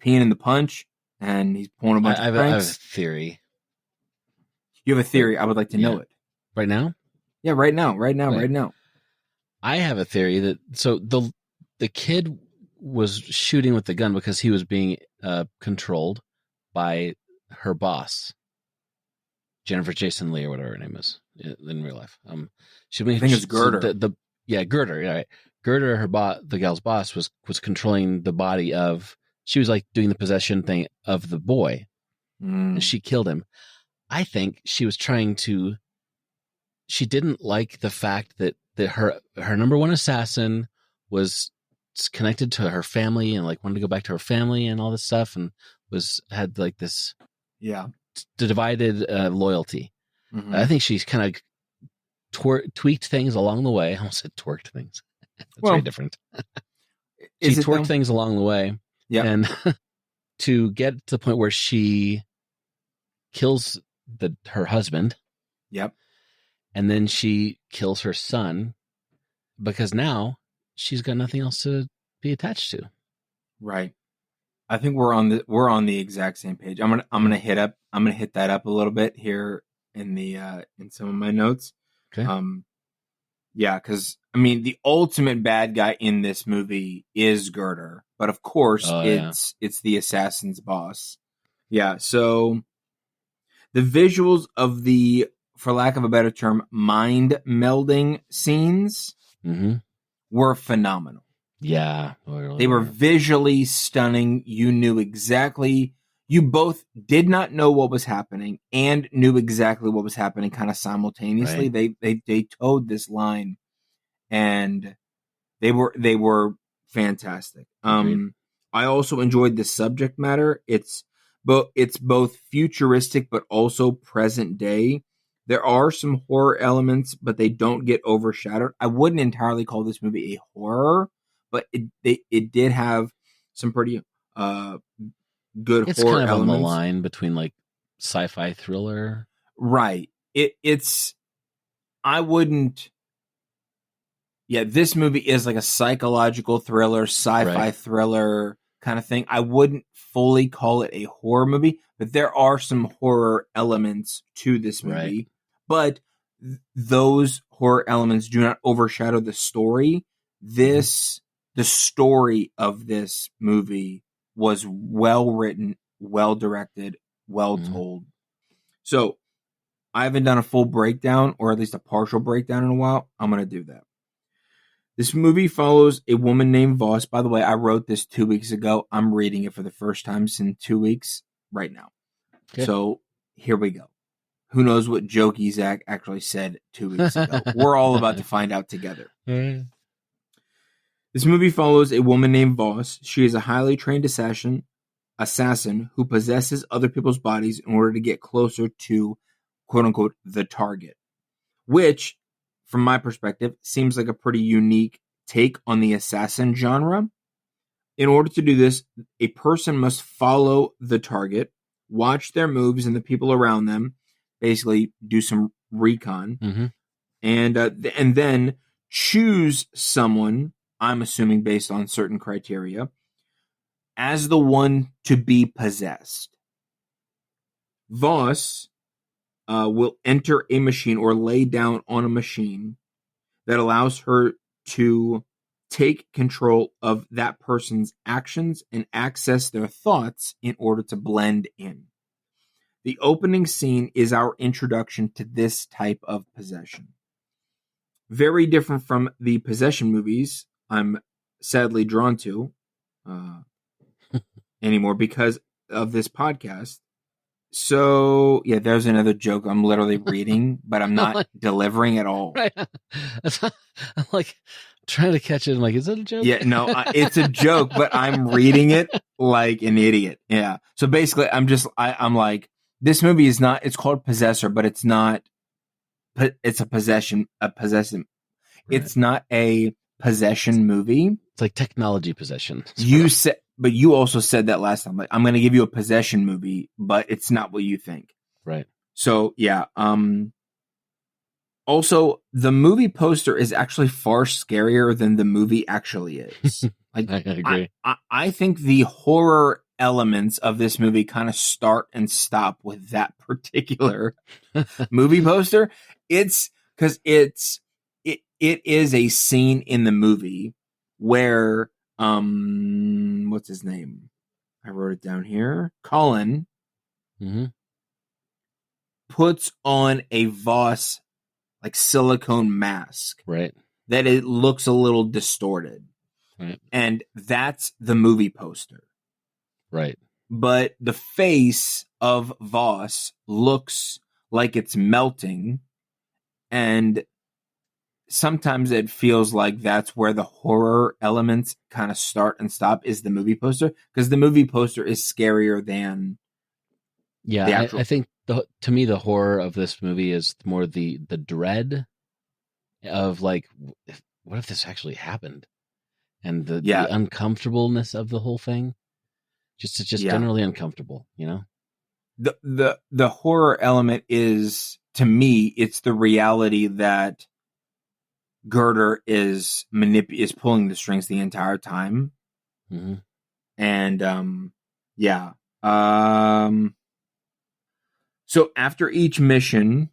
in the punch and he's pulling a bunch of pranks. I have a theory. You have a theory. I would like to know it. Right now? Yeah, right now. I have a theory that, so the kid was shooting with the gun because he was being controlled by her boss, Jennifer Jason Leigh or whatever her name is in real life. I think it's Girder. Girder. Yeah, right. Girder, the gal's boss, was controlling the body of. She was like doing the possession thing of the boy, and she killed him. I think she was trying to. She didn't like the fact that her number one assassin was connected to her family and like wanted to go back to her family and all this stuff, and had like this divided loyalty. Mm-hmm. I think she's kind of tweaked things along the way. I almost said twerked things. That's very different. She twerked things along the way, and to get to the point where she kills her husband. Yep. And then she kills her son because now she's got nothing else to be attached to. Right. I think we're on the exact same page. I'm gonna hit that up a little bit here in some of my notes. Okay. Because I mean the ultimate bad guy in this movie is Girder, but of course it's the assassin's boss. Yeah. So the visuals of the, for lack of a better term, mind melding scenes were phenomenal. Yeah. They were visually stunning. You knew exactly, you both did not know what was happening and knew exactly what was happening kind of simultaneously. Right. They towed this line and they were fantastic. I also enjoyed the subject matter. It's both futuristic but also present day. There are some horror elements, but they don't get overshadowed. I wouldn't entirely call this movie a horror, but it did have some pretty good it's horror kind of elements. On the line between like sci-fi thriller. Right. I wouldn't. Yeah, this movie is like a psychological thriller, sci-fi thriller kind of thing. I wouldn't fully call it a horror movie, but there are some horror elements to this movie. Right. But those horror elements do not overshadow the story. The story of this movie was well written, well directed, well told. So I haven't done a full breakdown, or at least a partial breakdown in a while. I'm going to do that. This movie follows a woman named Voss. By the way, I wrote this 2 weeks ago. I'm reading it for the first time in 2 weeks right now. Okay. So here we go. Who knows what jokey Zach actually said 2 weeks ago? We're all about to find out together. This movie follows a woman named Voss. She is a highly trained assassin who possesses other people's bodies in order to get closer to, quote unquote, the target, which, from my perspective, seems like a pretty unique take on the assassin genre. In order to do this, a person must follow the target, watch their moves and the people around them, basically do some recon, and then choose someone, I'm assuming based on certain criteria, as the one to be possessed. Voss will enter a machine or lay down on a machine that allows her to take control of that person's actions and access their thoughts in order to blend in. The opening scene is our introduction to this type of possession. Very different from the possession movies I'm sadly drawn to anymore because of this podcast. So, yeah, there's another joke I'm literally reading, but I'm not delivering at all. Right. I'm like trying to catch it. I'm like, is that a joke? Yeah, no, it's a joke, but I'm reading it like an idiot. Yeah. So basically, I'm like, this movie is not, it's called Possessor, but it's not, it's a possession. Right. It's not a possession movie. It's like technology possession. But you also said that last time. Like, I'm going to give you a possession movie, but it's not what you think. Right. So, yeah. Also, the movie poster is actually far scarier than the movie actually is. Like, I agree. I think the horror elements of this movie kind of start and stop with that particular movie poster. It is a scene in the movie where what's his name? I wrote it down here. Colin puts on a Voss like silicone mask, right? That it looks a little distorted, right? And that's the movie poster, right? But the face of Voss looks like it's melting, and sometimes it feels like that's where the horror elements kind of start and stop, is the movie poster, because the movie poster is scarier than the actual. I think to me the horror of this movie is more the dread of like, what if this actually happened, and the uncomfortableness of the whole thing. It's just generally uncomfortable, you know. The horror element is, to me, it's the reality that Girder is pulling the strings the entire time. And so after each mission,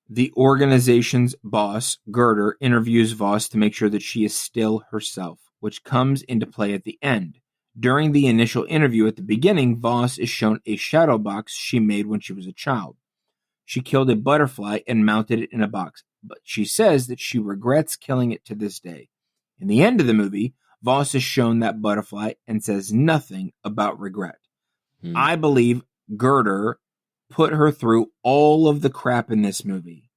the organization's boss, Girder, interviews Voss to make sure that she is still herself, which comes into play at the end. During the initial interview at the beginning, Voss is shown a shadow box she made when she was a child. She killed a butterfly and mounted it in a box, but she says that she regrets killing it to this day. In the end of the movie, Voss is shown that butterfly and says nothing about regret. I believe Girder put her through all of the crap in this movie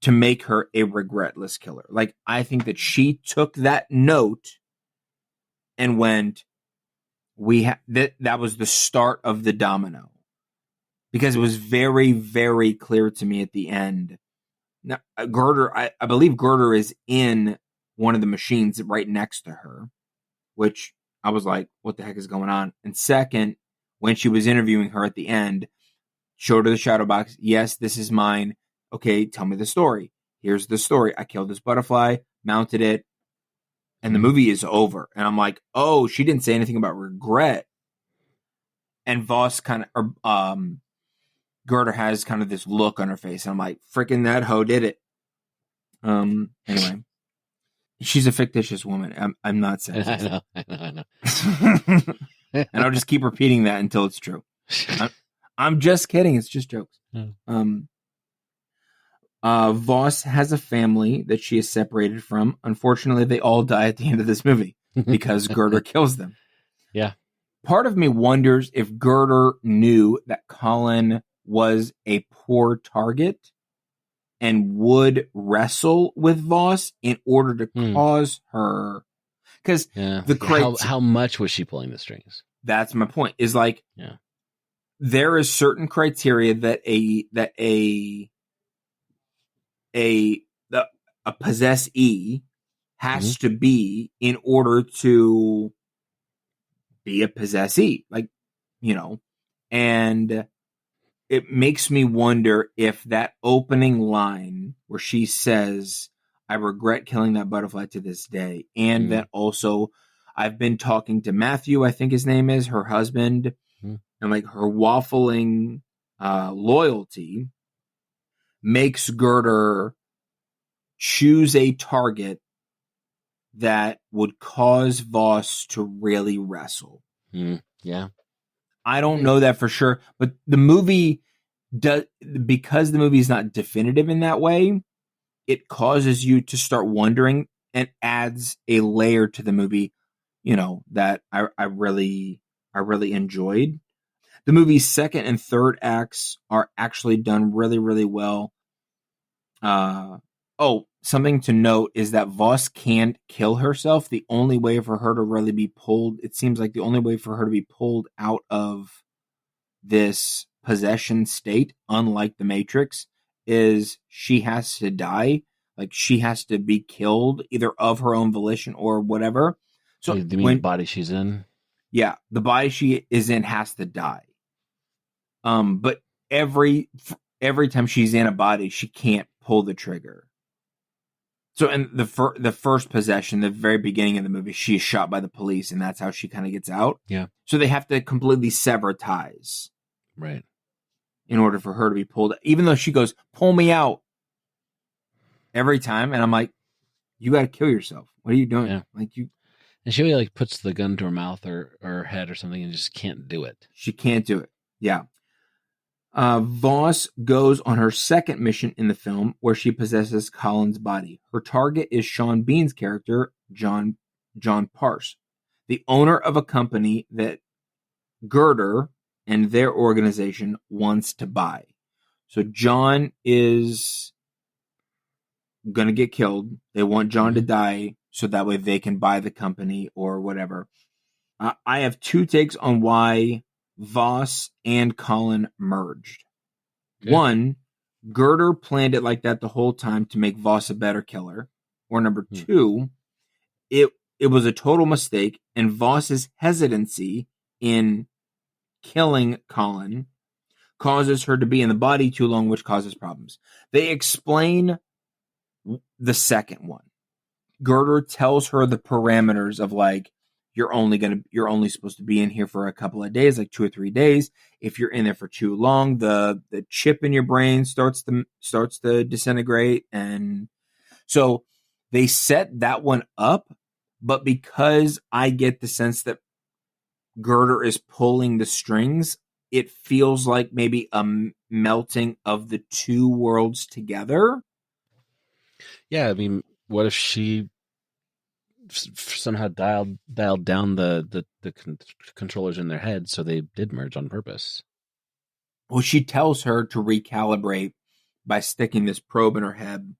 to make her a regretless killer. Like, I think that she took that note and went, that was the start of the domino. Because it was very, very clear to me at the end. Now, Girder, I believe Girder is in one of the machines right next to her, which I was like, what the heck is going on? And second, when she was interviewing her at the end, showed her the shadow box. Yes, this is mine. Okay, tell me the story. Here's the story. I killed this butterfly, mounted it, and the movie is over. And I'm like, oh, she didn't say anything about regret. And Voss Girder has kind of this look on her face. And I'm like, freaking that hoe did it. Anyway, she's a fictitious woman. I'm not sexist. I know. And I'll just keep repeating that until it's true. I'm just kidding. It's just jokes. Voss has a family that she is separated from. Unfortunately, they all die at the end of this movie because Girder kills them. Yeah. Part of me wonders if Girder knew that Colin was a poor target and would wrestle with Voss in order to cause her. Because how much was she pulling the strings? That's my point. Is like, there is certain criteria that a possessee has to be in order to be a possessee, like, you know. And it makes me wonder if that opening line where she says, I regret killing that butterfly to this day, and that also I've been talking to Matthew, I think his name is, her husband, and like her waffling loyalty makes Girder choose a target that would cause Voss to really wrestle. Yeah. I don't know that for sure, but the movie does, because the movie is not definitive in that way, it causes you to start wondering and adds a layer to the movie, you know, that I really enjoyed. The movie's second and third acts are actually done really, really well. Something to note is that Voss can't kill herself. The only way for her to really be pulled, it seems like the only way for her to be pulled out of this possession state, unlike the Matrix, is she has to die. Like, she has to be killed either of her own volition or whatever. So you mean the body she's in? Yeah, the body she is in has to die. But every time she's in a body, she can't pull the trigger. So in the first possession, the very beginning of the movie, she is shot by the police, and that's how she kind of gets out. Yeah. So they have to completely sever ties. Right. In order for her to be pulled, even though she goes, pull me out every time. And I'm like, you got to kill yourself. What are you doing? Yeah. Like you. And she like puts the gun to her mouth or her head or something and just can't do it. She can't do it. Yeah. Voss goes on her second mission in the film where she possesses Colin's body. Her target is Sean Bean's character, John Parse, the owner of a company that Girder and their organization wants to buy. So John is going to get killed. They want John to die so that way they can buy the company or whatever. I have two takes on why Voss and Colin merged. Okay. One, Girder planned it like that the whole time to make Voss a better killer. Or number two, it was a total mistake, and Voss's hesitancy in killing Colin causes her to be in the body too long, which causes problems. They explain the second one. Girder tells her the parameters of like, you're only supposed to be in here for a couple of days, like 2 or 3 days. If you're in there for too long, the chip in your brain starts to disintegrate. And so they set that one up, but because I get the sense that Girder is pulling the strings, it feels like maybe a melting of the two worlds together. Yeah, I mean, what if she somehow dialed down the controllers in their head so they did merge on purpose? Well, she tells her to recalibrate by sticking this probe in her head,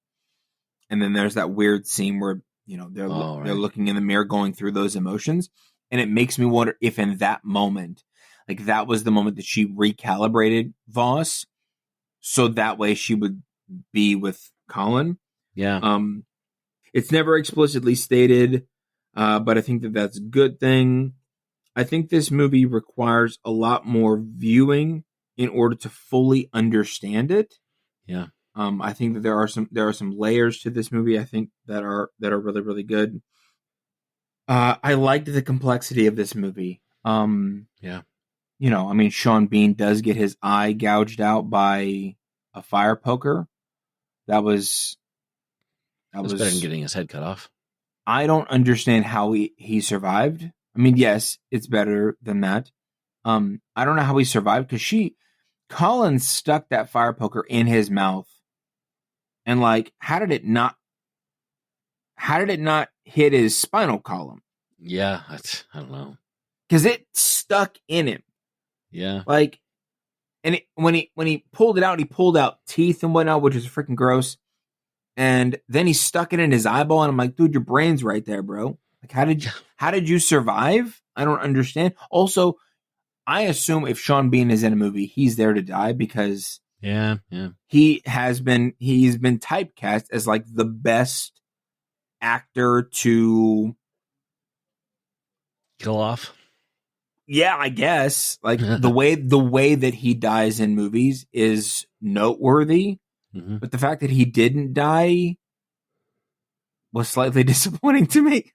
and then there's that weird scene where they're looking in the mirror, going through those emotions, and it makes me wonder if in that moment, like that was the moment that she recalibrated Voss, so that way she would be with Colin. Yeah. It's never explicitly stated, but I think that that's a good thing. I think this movie requires a lot more viewing in order to fully understand it. Yeah. I think that there are some layers to this movie, I think, that are really, really good. I liked the complexity of this movie. Yeah. I mean, Sean Bean does get his eye gouged out by a fire poker. That was better than getting his head cut off. I don't understand how he survived. I mean, yes, it's better than that. I don't know how he survived because Colin stuck that fire poker in his mouth, and like, how did it not hit his spinal column? Yeah, I don't know, because it stuck in him. Yeah, like, and when he pulled it out, he pulled out teeth and whatnot, which is freaking gross. And then he stuck it in his eyeball, and I'm like, dude, your brain's right there, bro. Like, how did you survive? I don't understand. Also, I assume if Sean Bean is in a movie, he's there to die because he's been typecast as like the best actor to kill off. Yeah, I guess. Like the way that he dies in movies is noteworthy. Mm-hmm. But the fact that he didn't die was slightly disappointing to me.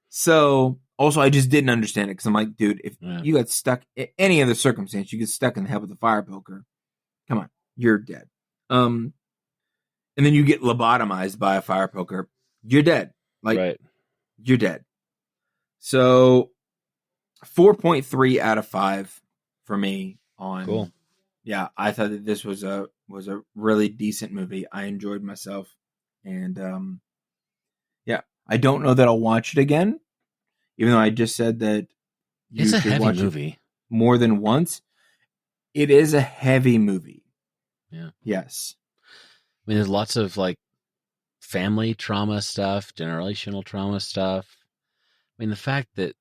So, also, I just didn't understand it because I'm like, dude, if you got stuck in any other circumstance, you get stuck in the head with a fire poker. Come on, you're dead. And then you get lobotomized by a fire poker. You're dead. Like, you're dead. So, 4.3 out of 5 for me on. Cool. Yeah, I thought that this was a really decent movie. I enjoyed myself, and I don't know that I'll watch it again, even though I just said that it's a heavy movie more than once. It is a heavy movie. Yeah. Yes. I mean, there's lots of like family trauma stuff, generational trauma stuff. I mean, the fact that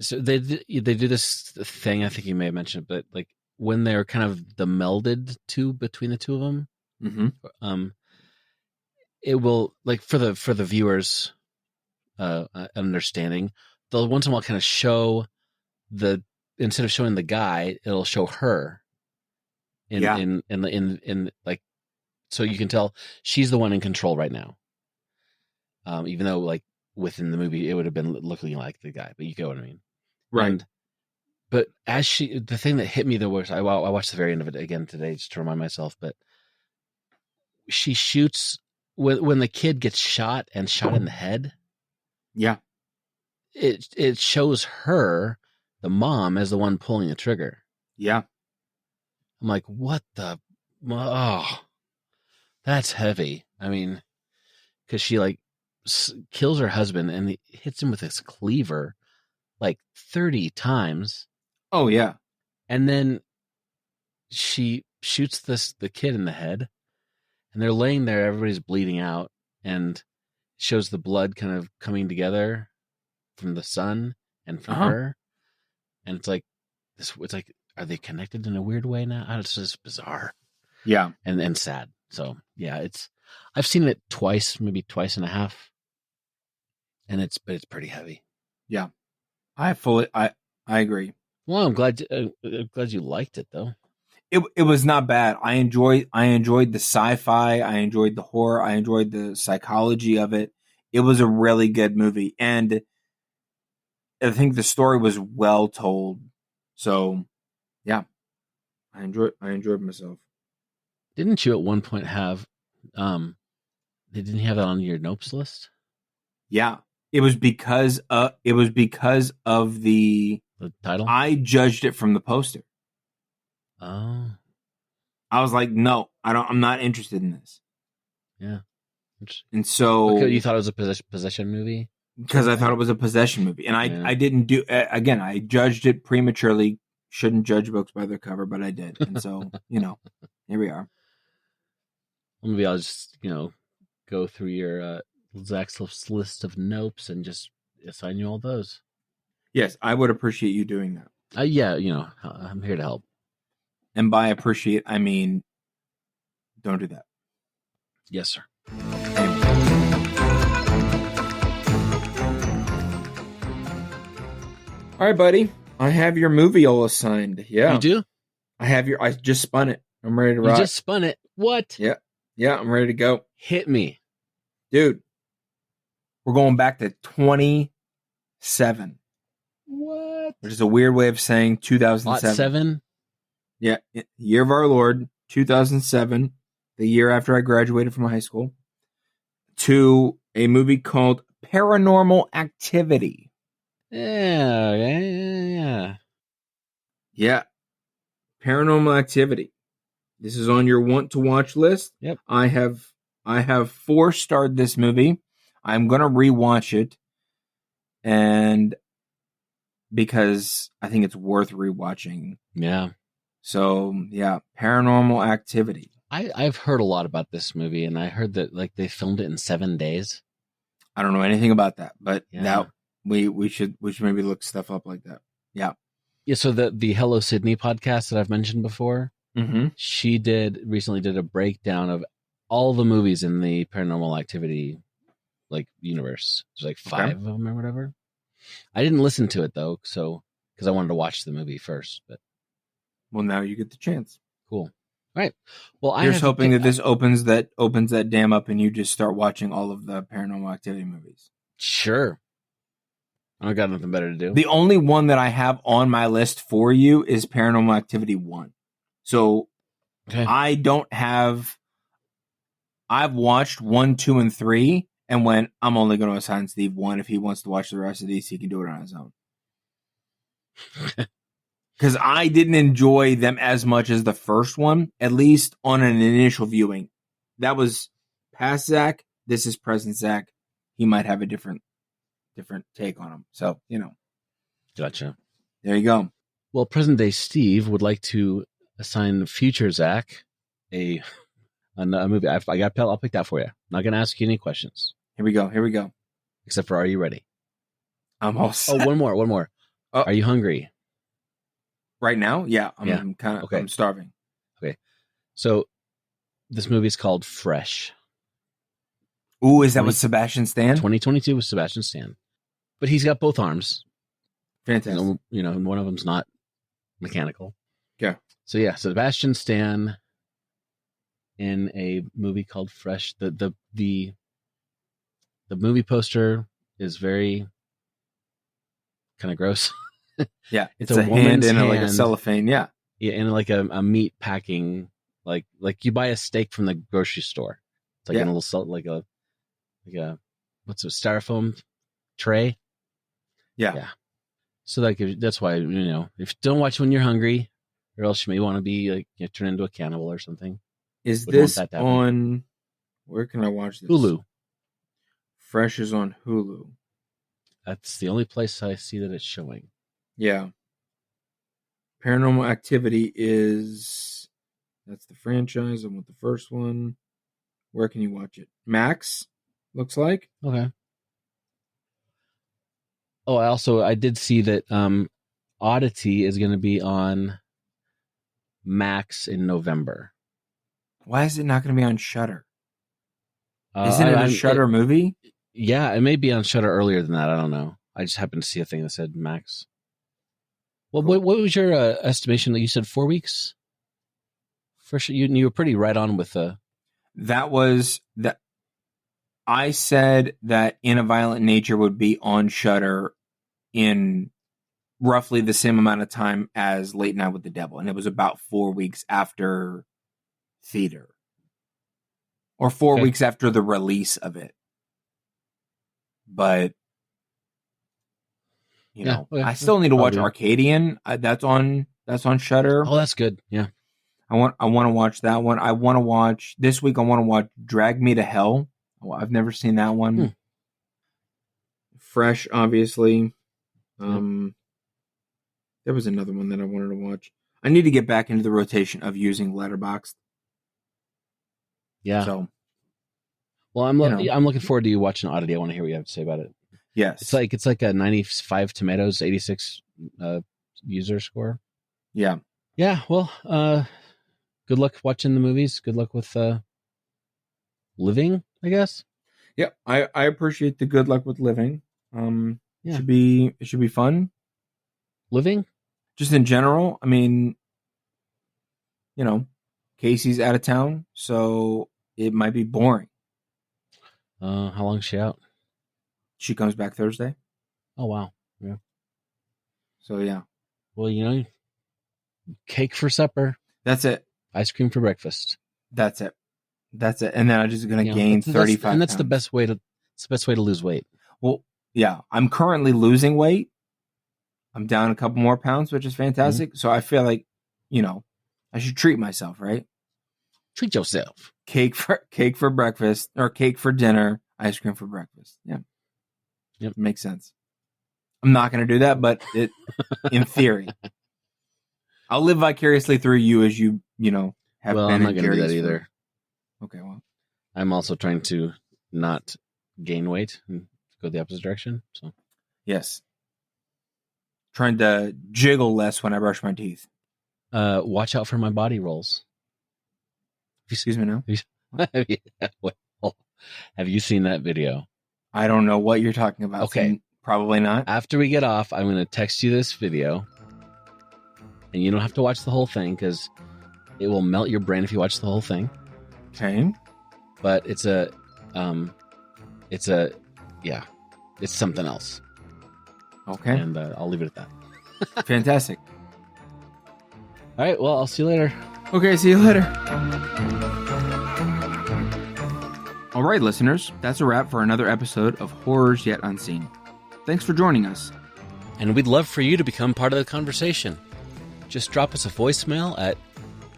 they do this thing, I think you may have mentioned, but like when they're kind of the melded between the two of them, mm-hmm. It will, like, for the viewers understanding, they'll once in a while kind of show instead of showing the guy, it'll show her in like, so you can tell she's the one in control right now. Even though like within the movie it would have been looking like the guy, but you get what I mean, right? But the thing that hit me the worst, I watched the very end of it again today just to remind myself, but she shoots when the kid gets shot in the head, yeah, it shows her, the mom, as the one pulling the trigger. Yeah. I'm like, what the? Oh, that's heavy. I mean, because she like kills her husband and hits him with his cleaver like 30 times. Oh yeah. And then she shoots the kid in the head, and they're laying there. Everybody's bleeding out, and shows the blood kind of coming together from the son and from her. And it's like this. It's like, are they connected in a weird way now? It's just bizarre. Yeah. And sad. So yeah, I've seen it twice, maybe twice and a half, and it's pretty heavy. Yeah, I agree. Well, I'm glad you liked it though. It was not bad. I enjoyed the sci-fi. I enjoyed the horror. I enjoyed the psychology of it. It was a really good movie, and I think the story was well told. So, yeah, I enjoyed myself. Didn't you at one point have didn't you have that on your Nopes list? Yeah, it was because of the title. I judged it from the poster. Oh, I was like, no, I'm not interested in this. Yeah, and so you thought it was a possession movie because I thought it was a possession movie, and I didn't do again. I judged it prematurely. Shouldn't judge books by their cover, but I did, and so here we are. Well, maybe I'll just go through your Zach's list of Nopes and just assign you all those. Yes, I would appreciate you doing that. Yeah, I'm here to help. And by appreciate, I mean, don't do that. Yes, sir. Anyway. All right, buddy. I have your movie all assigned. Yeah. You do? I just spun it. I'm ready to rock. You just spun it? What? Yeah. Yeah, I'm ready to go. Hit me. Dude, we're going back to 27. What? Which is a weird way of saying 2007. Lot 7? Yeah, year of our Lord, 2007, the year after I graduated from high school, to a movie called Paranormal Activity. Yeah. Yeah, Paranormal Activity. This is on your want to watch list. Yep. I have 4-starred this movie. I'm gonna rewatch it, and because I think it's worth rewatching. Yeah. So, yeah, Paranormal Activity. I've heard a lot about this movie, and I heard that they filmed it in 7 days. I don't know anything about that, but that we should maybe look stuff up like that. Yeah. Yeah, so the Hello Sydney podcast that I've mentioned before, she recently did a breakdown of all the movies in the Paranormal Activity universe. There's 5 of them or whatever. I didn't listen to it though, because I wanted to watch the movie first, but well, now you get the chance. Cool. All right. Well, Here's hoping that this opens that dam up and you just start watching all of the Paranormal Activity movies. Sure. I got nothing better to do. The only one that I have on my list for you is Paranormal Activity 1. So I've watched 1, 2, and 3 and I'm only going to assign Steve 1. If he wants to watch the rest of these, he can do it on his own. Because I didn't enjoy them as much as the first one, at least on an initial viewing. That was past Zach. This is present Zach. He might have a different take on them. So, Gotcha. There you go. Well, present day Steve would like to assign future Zach a movie. I'll pick that for you. I'm not going to ask you any questions. Here we go. Except for, are you ready? I'm all set. Oh, one more. Oh. Are you hungry? Right now? Yeah. I'm starving. Okay. So this movie is called Fresh. Ooh, is that with Sebastian Stan? 2022 with Sebastian Stan. But he's got both arms. Fantastic. And one of them's not mechanical. Yeah. So yeah, Sebastian Stan in a movie called Fresh. The movie poster is very kind of gross. Yeah, it's a hand in a cellophane. Yeah, in a meat packing, like you buy a steak from the grocery store. It's like in a little like a what's a styrofoam tray. Yeah. So like that's why if you don't watch when you're hungry, or else you may want to be like turn into a cannibal or something. Is this on? Where can I watch this? Hulu. Fresh is on Hulu. That's the only place I see that it's showing. Yeah. Paranormal Activity is... That's the franchise. I want the first one. Where can you watch it? Max, looks like. Okay. Oh, I did see that Oddity is going to be on Max in November. Why is it not going to be on Shudder? Isn't it a Shudder movie? Yeah, it may be on Shudder earlier than that. I don't know. I just happened to see a thing that said Max. Well, cool. What was your estimation? You said 4 weeks? For sure, you were pretty right on with the... That was... I said that In a Violent Nature would be on Shudder in roughly the same amount of time as Late Night with the Devil. And it was about 4 weeks after theater. Or 4 weeks after the release of it. But... I still need to watch Arcadian. That's on Shudder. Oh, that's good. Yeah, I want to watch that one. I want to watch this week. I want to watch Drag Me to Hell. I've never seen that one. Fresh, obviously. There was another one that I wanted to watch. I need to get back into the rotation of using Letterboxd. Yeah. So, well, I'm looking forward to you watching Oddity. I want to hear what you have to say about it. Yes. It's like a 95 tomatoes, 86 user score. Yeah. Yeah. Well, good luck watching the movies. Good luck with living, I guess. Yeah, I appreciate the good luck with living. It should be fun. Living? Just in general. I mean, Casey's out of town, so it might be boring. How long is she out? She comes back Thursday. Oh, wow. Yeah. So, yeah. Well, cake for supper. That's it. Ice cream for breakfast. That's it. And then I'm just going to gain 35 pounds. And that's the best way to lose weight. Well, yeah. I'm currently losing weight. I'm down a couple more pounds, which is fantastic. Mm-hmm. So I feel like, I should treat myself, right? Treat yourself. Cake for breakfast, or cake for dinner, ice cream for breakfast. Yeah. Yep. Makes sense. I'm not going to do that, but in theory, I'll live vicariously through you as you have. Well, I'm not going to do that either. Okay, well, I'm also trying to not gain weight and go the opposite direction. So, yes, trying to jiggle less when I brush my teeth. Watch out for my body rolls. Excuse me now. Have you seen that video? I don't know what you're talking about. Okay. So probably not. After we get off, I'm going to text you this video. And you don't have to watch the whole thing because it will melt your brain if you watch the whole thing. Okay. But it's something else. Okay. And I'll leave it at that. Fantastic. All right. Well, I'll see you later. Okay. See you later. All right, listeners, that's a wrap for another episode of Horrors Yet Unseen. Thanks for joining us. And we'd love for you to become part of the conversation. Just drop us a voicemail at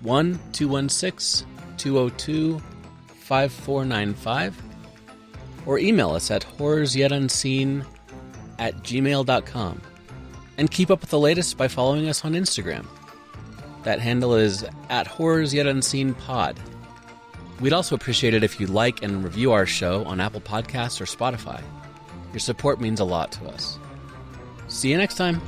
1-216-202-5495 or email us at horrorsyetonunseen@gmail.com. And keep up with the latest by following us on Instagram. That handle is @horrorsyetonunseenpod. We'd also appreciate it if you like and review our show on Apple Podcasts or Spotify. Your support means a lot to us. See you next time.